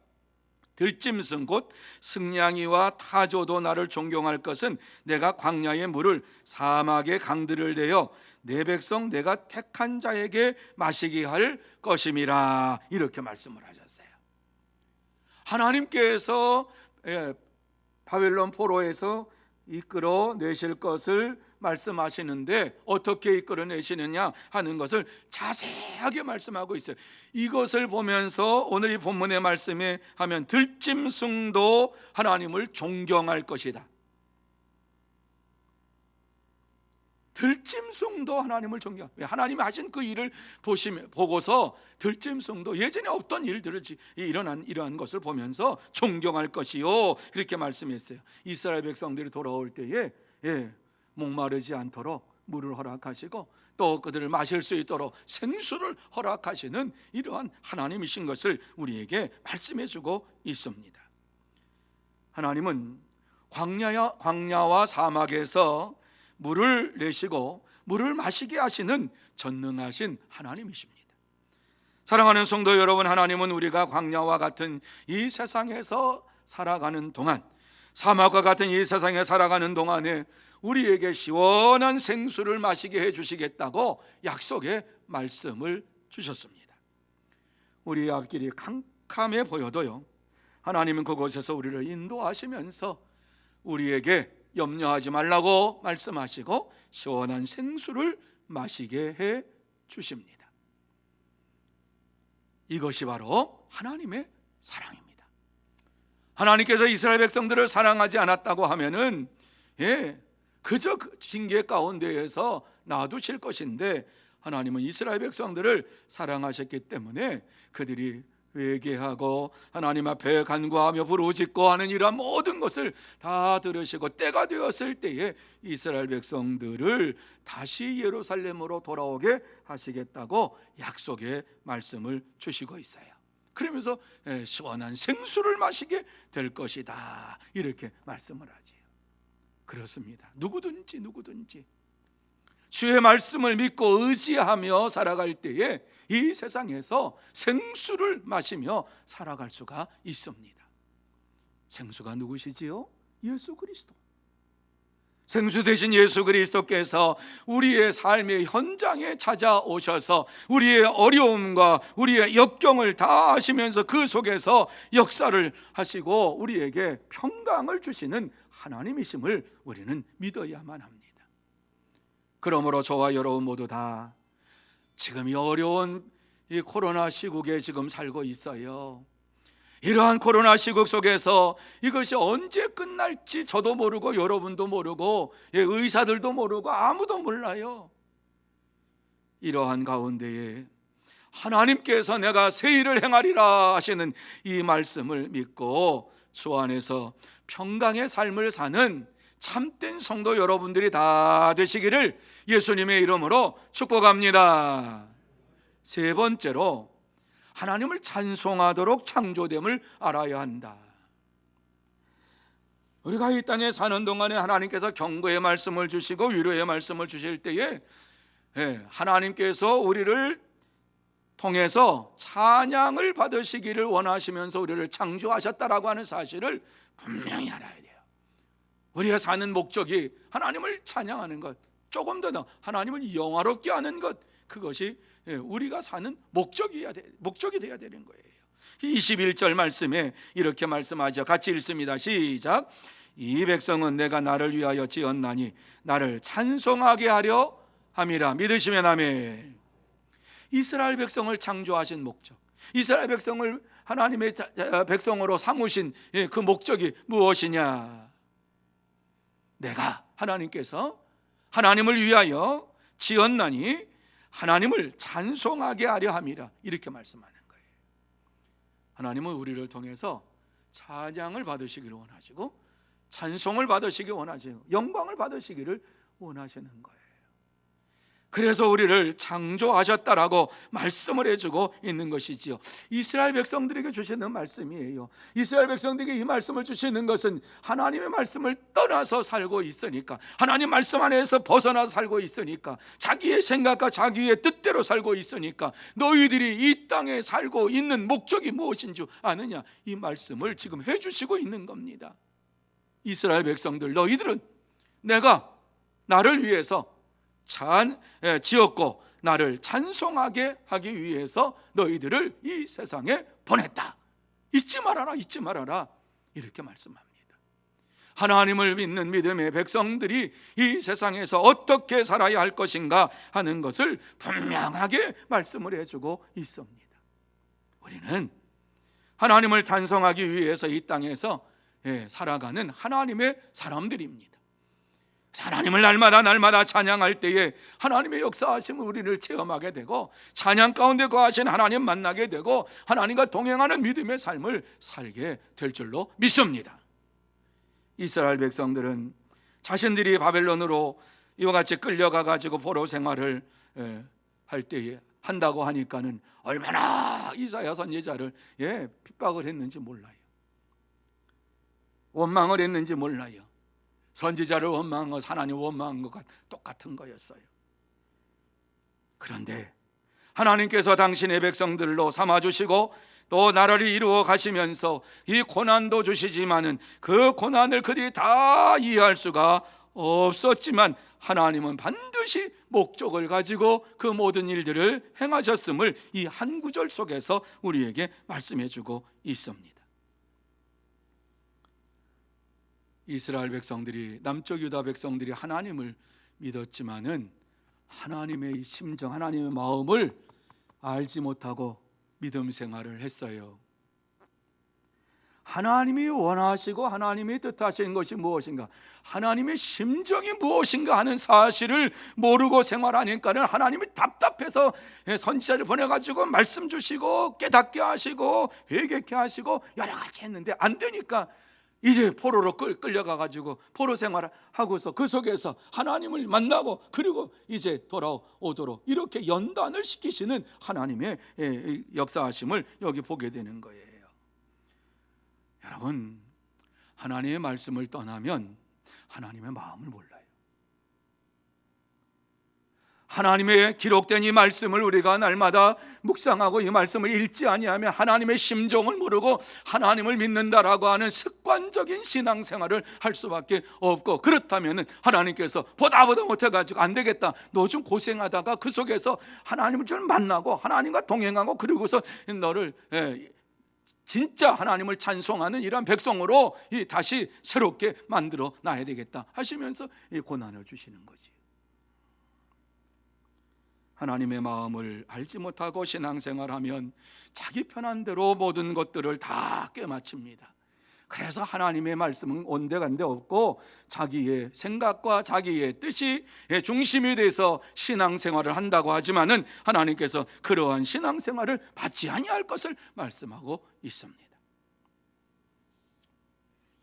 들짐승 곧 승냥이와 타조도 나를 존경할 것은 내가 광야의 물을 사막의 강들을 내어 내 백성 내가 택한 자에게 마시게 할 것임이라 이렇게 말씀을 하셨어요. 하나님께서 바벨론 포로에서 이끌어내실 것을 말씀하시는데 어떻게 이끌어내시느냐 하는 것을 자세하게 말씀하고 있어요. 이것을 보면서 오늘 이 본문의 말씀에 하면 들짐승도 하나님을 존경할 것이다. 들짐승도 하나님을 존경. 하나님이 하신 그 일을 보고서 들짐승도 예전에 없던 일들을 이러한 것을 보면서 존경할 것이요 그렇게 말씀했어요. 이스라엘 백성들이 돌아올 때에 목마르지 않도록 물을 허락하시고 또 그들을 마실 수 있도록 생수를 허락하시는 이러한 하나님이신 것을 우리에게 말씀해주고 있습니다. 하나님은 광야와 사막에서 물을 내시고 물을 마시게 하시는 전능하신 하나님이십니다. 사랑하는 성도 여러분, 하나님은 우리가 광야와 같은 이 세상에서 살아가는 동안, 사막과 같은 이 세상에 살아가는 동안에 우리에게 시원한 생수를 마시게 해주시겠다고 약속의 말씀을 주셨습니다. 우리의 앞길이 캄캄해 보여도요, 하나님은 그곳에서 우리를 인도하시면서 우리에게 염려하지 말라고 말씀하시고 시원한 생수를 마시게 해 주십니다. 이것이 바로 하나님의 사랑입니다. 하나님께서 이스라엘 백성들을 사랑하지 않았다고 하면은 그저 그 징계 가운데에서 놔두실 것인데 하나님은 이스라엘 백성들을 사랑하셨기 때문에 그들이 회개하고 하나님 앞에 간구하며 부르짖고 하는 이러한 모든 것을 다 들으시고 때가 되었을 때에 이스라엘 백성들을 다시 예루살렘으로 돌아오게 하시겠다고 약속의 말씀을 주시고 있어요. 그러면서 시원한 생수를 마시게 될 것이다, 이렇게 말씀을 하지요. 그렇습니다. 누구든지 주의 말씀을 믿고 의지하며 살아갈 때에 이 세상에서 생수를 마시며 살아갈 수가 있습니다. 생수가 누구시지요? 예수 그리스도. 생수 되신 예수 그리스도께서 우리의 삶의 현장에 찾아오셔서 우리의 어려움과 우리의 역경을 다 아시면서 그 속에서 역사를 하시고 우리에게 평강을 주시는 하나님이심을 우리는 믿어야만 합니다. 그러므로 저와 여러분 모두 다 지금 이 어려운 이 코로나 시국에 지금 살고 있어요. 이러한 코로나 시국 속에서 이것이 언제 끝날지 저도 모르고 여러분도 모르고 의사들도 모르고 아무도 몰라요. 이러한 가운데에 하나님께서 내가 새 일을 행하리라 하시는 이 말씀을 믿고 주 안에서 평강의 삶을 사는 참된 성도 여러분들이 다 되시기를 예수님의 이름으로 축복합니다. 세 번째로, 하나님을 찬송하도록 창조됨을 알아야 한다. 우리가 이 땅에 사는 동안에 하나님께서 경고의 말씀을 주시고 위로의 말씀을 주실 때에 하나님께서 우리를 통해서 찬양을 받으시기를 원하시면서 우리를 창조하셨다라고 하는 사실을 분명히 알아야 돼요. 우리가 사는 목적이 하나님을 찬양하는 것, 조금 더 하나님을 영화롭게 하는 것, 그것이 우리가 사는 목적이 되어야 되는 거예요. 21절 말씀에 이렇게 말씀하죠. 같이 읽습니다. 시작. 이 백성은 내가 나를 위하여 지었나니 나를 찬송하게 하려 함이라. 믿으시면 아멘. 이스라엘 백성을 창조하신 목적, 이스라엘 백성을 하나님의 백성으로 삼으신 그 목적이 무엇이냐? 내가, 하나님께서 하나님을 위하여 지었나니 하나님을 찬송하게 하려 함이라, 이렇게 말씀하는 거예요. 하나님은 우리를 통해서 찬양을 받으시기를 원하시고 찬송을 받으시기 원하시고 영광을 받으시기를 원하시는 거예요. 그래서 우리를 창조하셨다라고 말씀을 해주고 있는 것이지요. 이스라엘 백성들에게 주시는 말씀이에요. 이스라엘 백성들에게 이 말씀을 주시는 것은 하나님의 말씀을 떠나서 살고 있으니까, 하나님 말씀 안에서 벗어나 살고 있으니까, 자기의 생각과 자기의 뜻대로 살고 있으니까 너희들이 이 땅에 살고 있는 목적이 무엇인 줄 아느냐, 이 말씀을 지금 해주시고 있는 겁니다. 이스라엘 백성들, 너희들은 내가 나를 위해서 지었고 나를 찬송하게 하기 위해서 너희들을 이 세상에 보냈다. 잊지 말아라, 이렇게 말씀합니다. 하나님을 믿는 믿음의 백성들이 이 세상에서 어떻게 살아야 할 것인가 하는 것을 분명하게 말씀을 해주고 있습니다. 우리는 하나님을 찬송하기 위해서 이 땅에서 살아가는 하나님의 사람들입니다. 하나님을 날마다 찬양할 때에 하나님의 역사하심을 우리를 체험하게 되고, 찬양 가운데 거하신 하나님 만나게 되고, 하나님과 동행하는 믿음의 삶을 살게 될 줄로 믿습니다. 이스라엘 백성들은 자신들이 바벨론으로 이와 같이 끌려가 가지고 포로 생활을 할 때에 한다고 하니까는 얼마나 이사야 선지자를 핍박을 했는지 몰라요. 원망을 했는지 몰라요. 선지자를 원망한 것, 하나님 원망한 것과 똑같은 거였어요. 그런데 하나님께서 당신의 백성들로 삼아주시고 또 나라를 이루어 가시면서 이 고난도 주시지만은 그 고난을 그들이 다 이해할 수가 없었지만 하나님은 반드시 목적을 가지고 그 모든 일들을 행하셨음을 이 한 구절 속에서 우리에게 말씀해 주고 있습니다. 이스라엘 백성들이, 남쪽 유다 백성들이 하나님을 믿었지만은 하나님의 심정, 하나님의 마음을 알지 못하고 믿음 생활을 했어요. 하나님이 원하시고 하나님이 뜻하시는 것이 무엇인가, 하나님의 심정이 무엇인가 하는 사실을 모르고 생활하니까는 하나님이 답답해서 선지자를 보내가지고 말씀 주시고 깨닫게 하시고 회개케 하시고 여러 가지 했는데 안 되니까 이제 포로로 끌려가가지고 포로 생활하고서 그 속에서 하나님을 만나고 그리고 이제 돌아오도록 이렇게 연단을 시키시는 하나님의 역사하심을 여기 보게 되는 거예요. 여러분, 하나님의 말씀을 떠나면 하나님의 마음을 몰라요. 하나님의 기록된 이 말씀을 우리가 날마다 묵상하고 이 말씀을 읽지 아니하면 하나님의 심정을 모르고 하나님을 믿는다라고 하는 습관적인 신앙생활을 할 수밖에 없고, 그렇다면 하나님께서 보다 못해가지고 안 되겠다, 너 좀 고생하다가 그 속에서 하나님을 좀 만나고 하나님과 동행하고 그러고서 너를 진짜 하나님을 찬송하는 이러한 백성으로 다시 새롭게 만들어 놔야 되겠다 하시면서 이 고난을 주시는 거지. 하나님의 마음을 알지 못하고 신앙생활하면 자기 편한 대로 모든 것들을 다 꿰맞춥니다. 그래서 하나님의 말씀은 온데간데 없고 자기의 생각과 자기의 뜻이 중심이 돼서 신앙생활을 한다고 하지만은 하나님께서 그러한 신앙생활을 받지 아니할 것을 말씀하고 있습니다.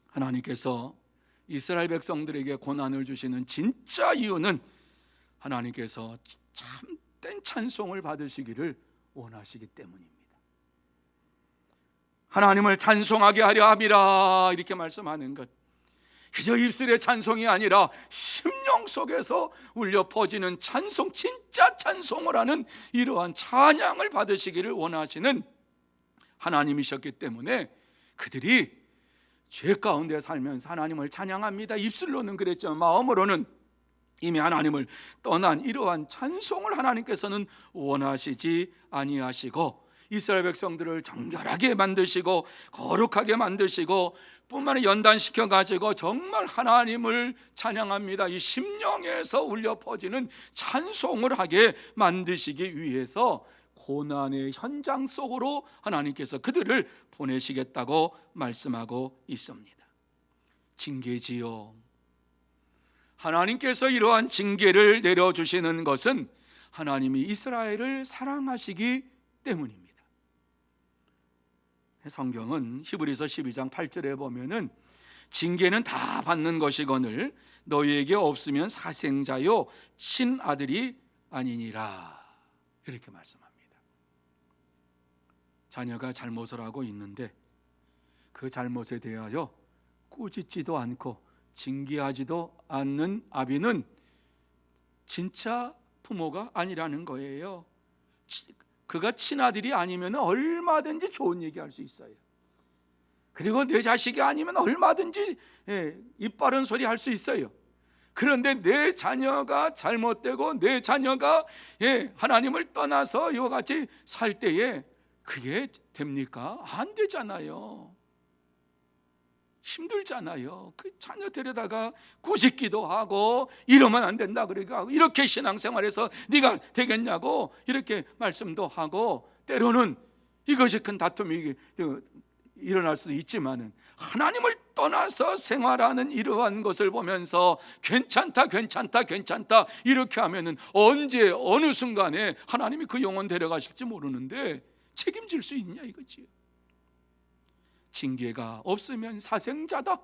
하나님께서 이스라엘 백성들에게 고난을 주시는 진짜 이유는 하나님께서 참된 찬송을 받으시기를 원하시기 때문입니다. 하나님을 찬송하게 하려 함이라 이렇게 말씀하는 것, 그저 입술의 찬송이 아니라 심령 속에서 울려 퍼지는 찬송, 진짜 찬송을 하는 이러한 찬양을 받으시기를 원하시는 하나님이셨기 때문에 그들이 죄 가운데 살면서 하나님을 찬양합니다. 입술로는 그랬지만 마음으로는 이미 하나님을 떠난 이러한 찬송을 하나님께서는 원하시지 아니하시고, 이스라엘 백성들을 정결하게 만드시고 거룩하게 만드시고 뿐만 아니라 연단시켜 가지고 정말 하나님을 찬양합니다, 이 심령에서 울려 퍼지는 찬송을 하게 만드시기 위해서 고난의 현장 속으로 하나님께서 그들을 보내시겠다고 말씀하고 있습니다. 징계지요. 하나님께서 이러한 징계를 내려주시는 것은 하나님이 이스라엘을 사랑하시기 때문입니다. 성경은 히브리서 12장 8절에 보면은 징계는 다 받는 것이거늘 너희에게 없으면 사생자요 친아들이 아니니라 이렇게 말씀합니다. 자녀가 잘못을 하고 있는데 그 잘못에 대하여 꾸짖지도 않고 징계하지도 않는 아비는 진짜 부모가 아니라는 거예요. 그가 친아들이 아니면 얼마든지 좋은 얘기할 수 있어요. 그리고 내 자식이 아니면 얼마든지 입 바른 소리 할 수 있어요. 그런데 내 자녀가 잘못되고 내 자녀가 하나님을 떠나서 이와 같이 살 때에 그게 됩니까? 안 되잖아요. 힘들잖아요. 그 자녀 데려다가 꾸짖기도 하고 이러면 안 된다 그러니까 이렇게 신앙생활에서 네가 되겠냐고 이렇게 말씀도 하고, 때로는 이것이 큰 다툼이 일어날 수도 있지만은 하나님을 떠나서 생활하는 이러한 것을 보면서 괜찮다 이렇게 하면은 언제 어느 순간에 하나님이 그 영혼 데려가실지 모르는데 책임질 수 있냐 이거지요. 징계가 없으면 사생자다,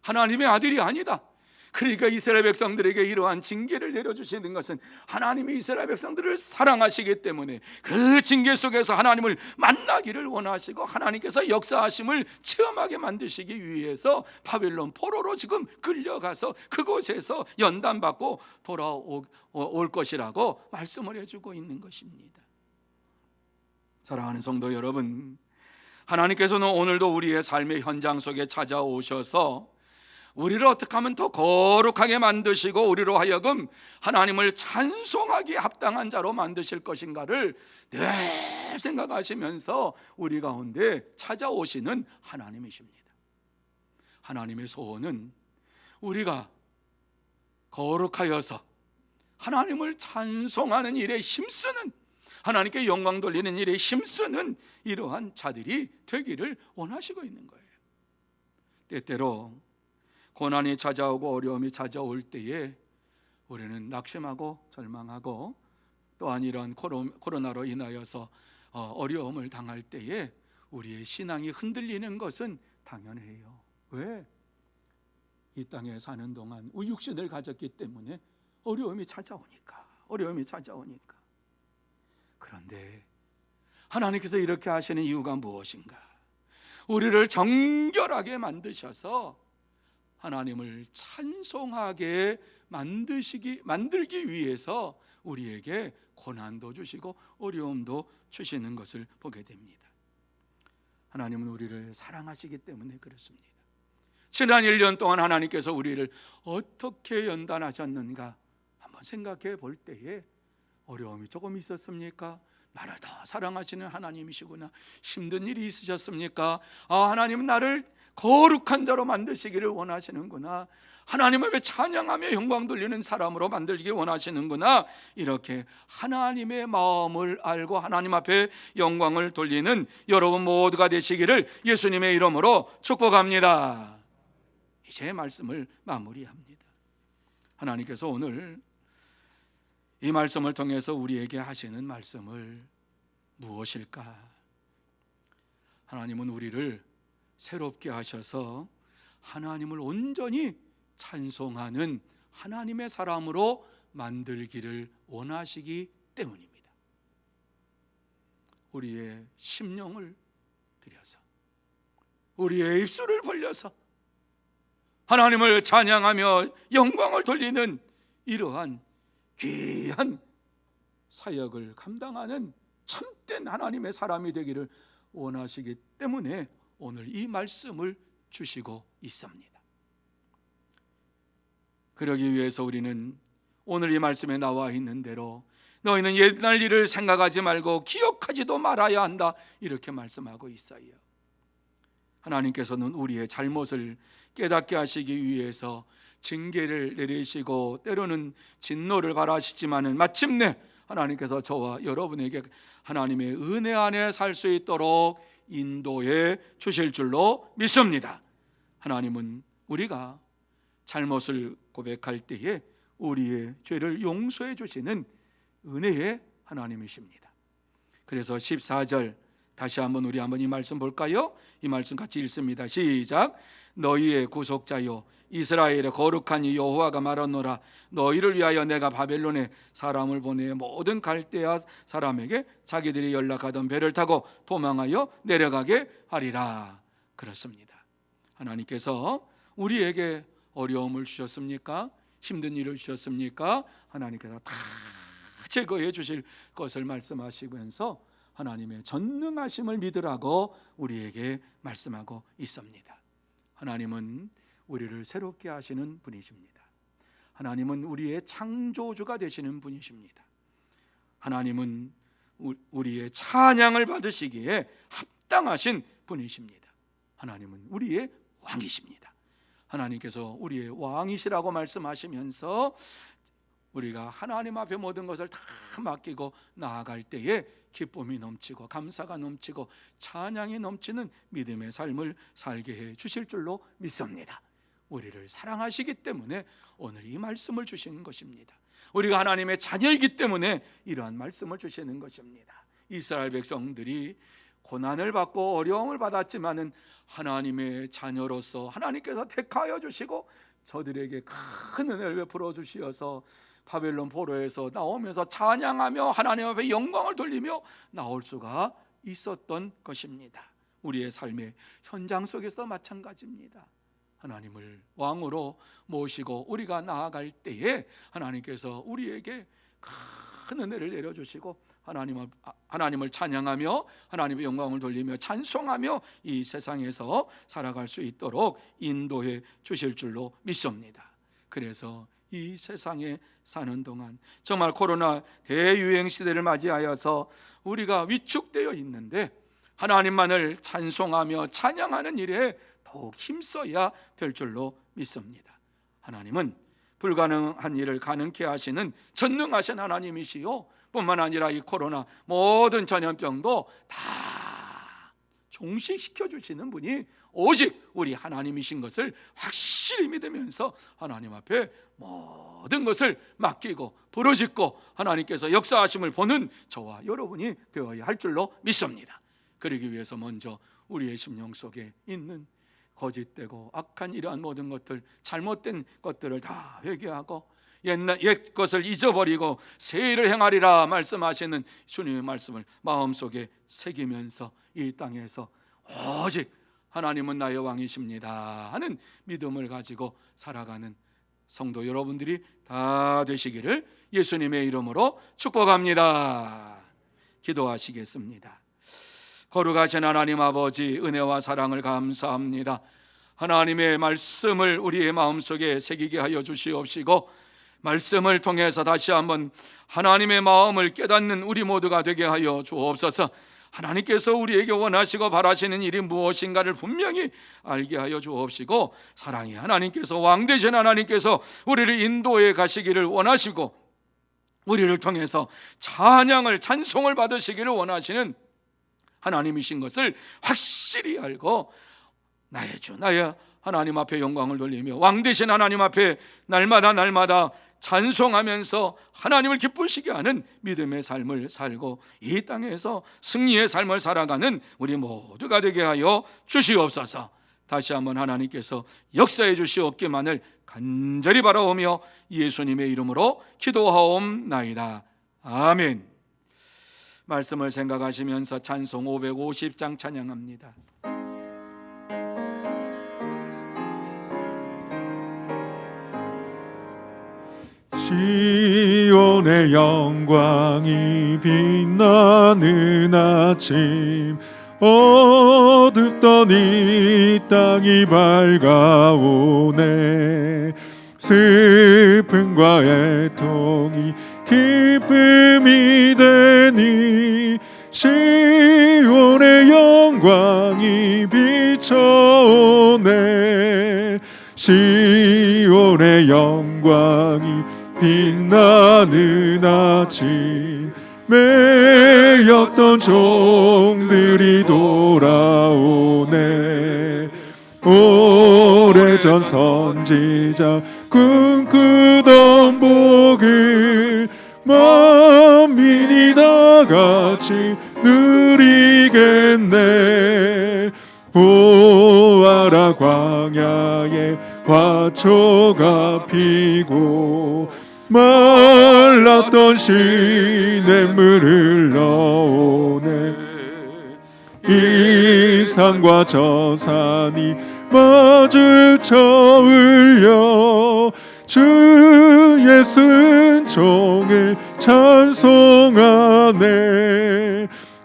하나님의 아들이 아니다. 그러니까 이스라엘 백성들에게 이러한 징계를 내려주시는 것은 하나님이 이스라엘 백성들을 사랑하시기 때문에 그 징계 속에서 하나님을 만나기를 원하시고 하나님께서 역사하심을 체험하게 만드시기 위해서 바벨론 포로로 지금 끌려가서 그곳에서 연단받고 돌아올 것이라고 말씀을 해주고 있는 것입니다. 사랑하는 성도 여러분, 하나님께서는 오늘도 우리의 삶의 현장 속에 찾아오셔서 우리를 어떻게 하면 더 거룩하게 만드시고 우리로 하여금 하나님을 찬송하기에 합당한 자로 만드실 것인가를 늘 생각하시면서 우리 가운데 찾아오시는 하나님이십니다. 하나님의 소원은 우리가 거룩하여서 하나님을 찬송하는 일에 힘쓰는, 하나님께 영광 돌리는 일에 힘쓰는 이러한 자들이 되기를 원하시고 있는 거예요. 때때로 고난이 찾아오고 어려움이 찾아올 때에 우리는 낙심하고 절망하고, 또한 이런 코로나로 인하여서 어려움을 당할 때에 우리의 신앙이 흔들리는 것은 당연해요. 왜? 이 땅에 사는 동안 육신을 가졌기 때문에 어려움이 찾아오니까. 그런데 하나님께서 이렇게 하시는 이유가 무엇인가? 우리를 정결하게 만드셔서 하나님을 찬송하게 만들기 위해서 우리에게 고난도 주시고 어려움도 주시는 것을 보게 됩니다. 하나님은 우리를 사랑하시기 때문에 그렇습니다. 지난 1년 동안 하나님께서 우리를 어떻게 연단하셨는가 한번 생각해 볼 때에 어려움이 조금 있었습니까? 나를 더 사랑하시는 하나님이시구나. 힘든 일이 있으셨습니까? 하나님은 나를 거룩한 자로 만드시기를 원하시는구나. 하나님 앞에 찬양하며 영광 돌리는 사람으로 만들기 원하시는구나. 이렇게 하나님의 마음을 알고 하나님 앞에 영광을 돌리는 여러분 모두가 되시기를 예수님의 이름으로 축복합니다. 이제 말씀을 마무리합니다. 하나님께서 오늘 이 말씀을 통해서 우리에게 하시는 말씀을 무엇일까? 하나님은 우리를 새롭게 하셔서 하나님을 온전히 찬송하는 하나님의 사람으로 만들기를 원하시기 때문입니다. 우리의 심령을 들여서, 우리의 입술을 벌려서 하나님을 찬양하며 영광을 돌리는 이러한 귀한 사역을 감당하는 참된 하나님의 사람이 되기를 원하시기 때문에 오늘 이 말씀을 주시고 있습니다. 그러기 위해서 우리는 오늘 이 말씀에 나와 있는 대로 너희는 옛날 일을 생각하지 말고 기억하지도 말아야 한다, 이렇게 말씀하고 있어요. 하나님께서는 우리의 잘못을 깨닫게 하시기 위해서 징계를 내리시고 때로는 진노를 바라시지만은 마침내 하나님께서 저와 여러분에게 하나님의 은혜 안에 살 수 있도록 인도해 주실 줄로 믿습니다. 하나님은 우리가 잘못을 고백할 때에 우리의 죄를 용서해 주시는 은혜의 하나님이십니다. 그래서 14절 다시 한번 우리 한번 이 말씀 볼까요? 이 말씀 같이 읽습니다. 시작. 너희의 구속자요 이스라엘의 거룩한 이 여호와가 말하노라. 너희를 위하여 내가 바벨론에 사람을 보내 모든 갈대아 사람에게 자기들이 연락하던 배를 타고 도망하여 내려가게 하리라. 그렇습니다. 하나님께서 우리에게 어려움을 주셨습니까? 힘든 일을 주셨습니까? 하나님께서 다 제거해 주실 것을 말씀하시면서 하나님의 전능하심을 믿으라고 우리에게 말씀하고 있습니다. 하나님은 우리를 새롭게 하시는 분이십니다. 하나님은 우리의 창조주가 되시는 분이십니다. 하나님은 우리의 찬양을 받으시기에 합당하신 분이십니다. 하나님은 우리의 왕이십니다. 하나님께서 우리의 왕이시라고 말씀하시면서 우리가 하나님 앞에 모든 것을 다 맡기고 나아갈 때에 기쁨이 넘치고 감사가 넘치고 찬양이 넘치는 믿음의 삶을 살게 해 주실 줄로 믿습니다. 우리를 사랑하시기 때문에 오늘 이 말씀을 주시는 것입니다. 우리가 하나님의 자녀이기 때문에 이러한 말씀을 주시는 것입니다. 이스라엘 백성들이 고난을 받고 어려움을 받았지만은 하나님의 자녀로서 하나님께서 택하여 주시고 저들에게 큰 은혜를 베풀어 주시어서 바벨론 포로에서 나오면서 찬양하며 하나님 앞에 영광을 돌리며 나올 수가 있었던 것입니다. 우리의 삶의 현장 속에서 마찬가지입니다. 하나님을 왕으로 모시고 우리가 나아갈 때에 하나님께서 우리에게 큰 은혜를 내려주시고 하나님을 찬양하며 하나님의 영광을 돌리며 찬송하며 이 세상에서 살아갈 수 있도록 인도해 주실 줄로 믿습니다. 그래서 이 세상에 사는 동안 정말 코로나 대유행 시대를 맞이하여서 우리가 위축되어 있는데 하나님만을 찬송하며 찬양하는 일에 더욱 힘써야 될 줄로 믿습니다. 하나님은 불가능한 일을 가능케 하시는 전능하신 하나님이시요, 뿐만 아니라 이 코로나 모든 전염병도 다 종식시켜 주시는 분이 오직 우리 하나님이신 것을 확실히 믿으면서 하나님 앞에 모든 것을 맡기고 부르짖고 하나님께서 역사하심을 보는 저와 여러분이 되어야 할 줄로 믿습니다. 그러기 위해서 먼저 우리의 심령 속에 있는 거짓되고 악한 이러한 모든 것들, 잘못된 것들을 다 회개하고 옛 것을 잊어버리고 새 일을 행하리라 말씀하시는 주님의 말씀을 마음속에 새기면서 이 땅에서 오직 하나님은 나의 왕이십니다 하는 믿음을 가지고 살아가는 성도 여러분들이 다 되시기를 예수님의 이름으로 축복합니다. 기도하시겠습니다. 거룩하신 하나님 아버지, 은혜와 사랑을 감사합니다. 하나님의 말씀을 우리의 마음속에 새기게 하여 주시옵시고 말씀을 통해서 다시 한번 하나님의 마음을 깨닫는 우리 모두가 되게 하여 주옵소서. 하나님께서 우리에게 원하시고 바라시는 일이 무엇인가를 분명히 알게 하여 주옵시고 사랑의 하나님께서, 왕되신 하나님께서 우리를 인도해 가시기를 원하시고 우리를 통해서 찬양을, 찬송을 받으시기를 원하시는 하나님이신 것을 확실히 알고 나의 주, 나의 하나님 앞에 영광을 돌리며 왕되신 하나님 앞에 날마다 찬송하면서 하나님을 기쁘시게 하는 믿음의 삶을 살고 이 땅에서 승리의 삶을 살아가는 우리 모두가 되게 하여 주시옵소서. 다시 한번 하나님께서 역사해 주시옵기만을 간절히 바라오며 예수님의 이름으로 기도하옵나이다. 아멘. 말씀을 생각하시면서 찬송 550장 찬양합니다. 시온의 영광이 빛나는 아침, 어둡던 이 땅이 밝아오네. 슬픔과 애통이 기쁨이 되니 시온의 영광이 비춰오네. 시온의 영광이 빛나는 아침, 매였던 종들이 돌아오네. 오래전 선지자 꿈꾸던 복을 만민이 다 같이 누리겠네. 보아라, 광야에 화초가 피고 말랐던 시냇물을 흘러오네. 이 산과 저 산이 마주쳐 울려 주의 순종을 찬송하네.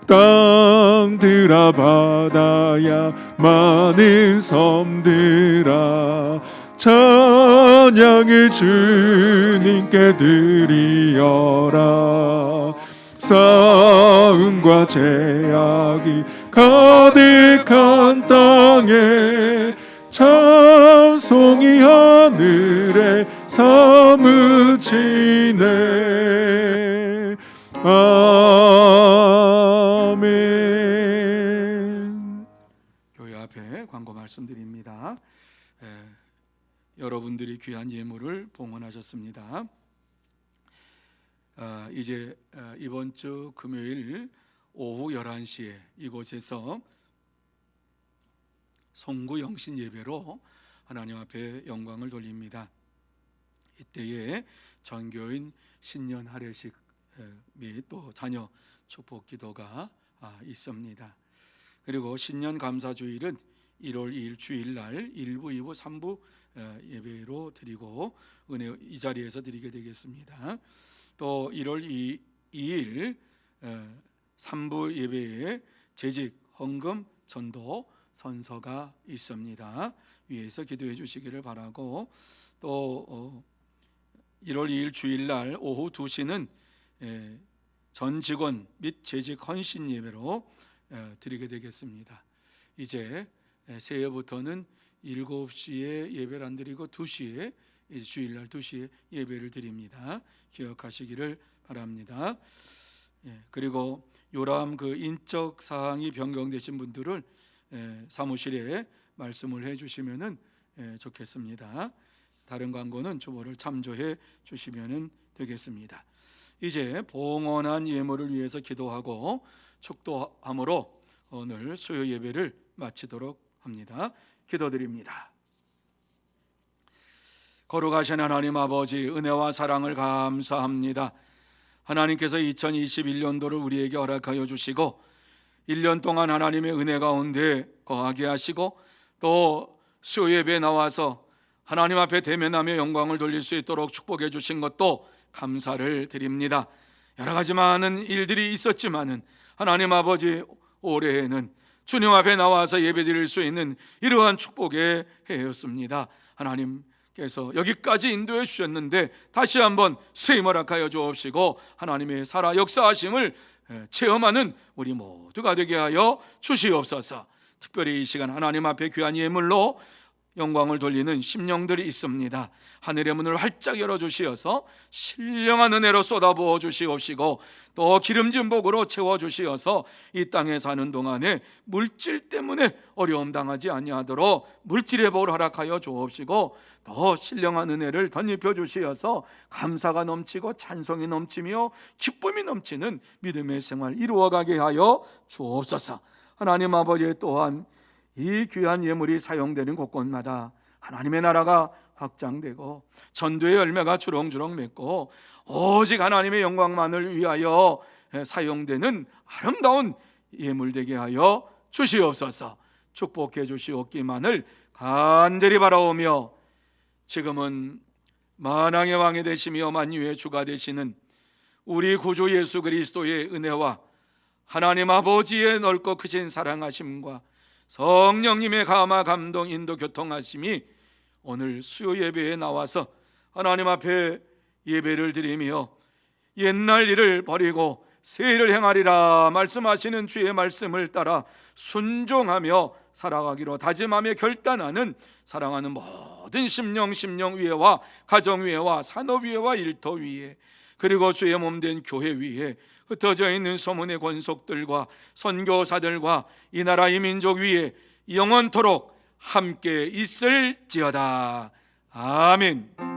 땅들아, 바다야, 많은 섬들아, 찬양을 주님께 드리어라. 싸움과 제약이 가득한 땅에 찬송이 하늘에 사무치네. 아멘. 교회 앞에 광고 말씀드립니다. 여러분들이 귀한 예물을 봉헌하셨습니다. 이제 이번 주 금요일 오후 11시에 이곳에서 송구 영신 예배로 하나님 앞에 영광을 돌립니다. 이때에 전교인 신년 할례식 및 또 자녀 축복 기도가 있습니다. 그리고 신년 감사주일은 1월 2일 주일날 1부, 2부, 3부 예배로 드리고 은혜 이 자리에서 드리게 되겠습니다. 또 1월 2일 3부 예배에 재직, 헌금, 전도, 선서가 있습니다. 위에서 기도해 주시기를 바라고, 또 1월 2일 주일날 오후 2시는 전 직원 및 재직 헌신 예배로 드리게 되겠습니다. 이제 새해부터는 7시에 예배를 안 드리고 2시에 주일날 2시에 예배를 드립니다. 기억하시기를 바랍니다. 그리고 요람 그 인적 사항이 변경되신 분들을 사무실에 말씀을 해주시면은 좋겠습니다. 다른 광고는 주보를 참조해 주시면 되겠습니다. 이제 봉헌한 예물을 위해서 기도하고 축도함으로 오늘 수요 예배를 마치도록 합니다. 기도드립니다. 거룩하신 하나님 아버지, 은혜와 사랑을 감사합니다. 하나님께서 2021년도를 우리에게 허락하여 주시고 1년 동안 하나님의 은혜 가운데 거하게 하시고 또 수요 예배에 나와서 하나님 앞에 대면하며 영광을 돌릴 수 있도록 축복해 주신 것도 감사를 드립니다. 여러 가지 많은 일들이 있었지만은 하나님 아버지, 올해에는 주님 앞에 나와서 예배드릴 수 있는 이러한 축복의 해였습니다. 하나님께서 여기까지 인도해 주셨는데 다시 한번 세임 허락하여 주옵시고 하나님의 살아 역사하심을 체험하는 우리 모두가 되게 하여 주시옵소서. 특별히 이 시간 하나님 앞에 귀한 예물로 영광을 돌리는 심령들이 있습니다. 하늘의 문을 활짝 열어주시어서 신령한 은혜로 쏟아부어 주시옵시고 또 기름진 복으로 채워주시어서 이 땅에 사는 동안에 물질 때문에 어려움 당하지 아니하도록 물질의 복을 허락하여 주옵시고 더 신령한 은혜를 덧입혀 주시어서 감사가 넘치고 찬송이 넘치며 기쁨이 넘치는 믿음의 생활 이루어가게 하여 주옵소서. 하나님 아버지, 또한 이 귀한 예물이 사용되는 곳곳마다 하나님의 나라가 확장되고 전도의 열매가 주렁주렁 맺고 오직 하나님의 영광만을 위하여 사용되는 아름다운 예물 되게 하여 주시옵소서. 축복해 주시옵기만을 간절히 바라오며 지금은 만왕의 왕이 되시며 만유의 주가 되시는 우리 구주 예수 그리스도의 은혜와 하나님 아버지의 넓고 크신 사랑하심과 성령님의 감화 감동 인도 교통하심이 오늘 수요 예배에 나와서 하나님 앞에 예배를 드리며 옛날 일을 버리고 새 일을 행하리라 말씀하시는 주의 말씀을 따라 순종하며 살아가기로 다짐하며 결단하는 사랑하는 모든 심령 위에와 가정 위에와 산업 위에와 일터 위에 그리고 주의 몸된 교회 위에 흩어져 있는 소문의 권속들과 선교사들과 이 나라 이 민족 위에 영원토록 함께 있을지어다. 아멘.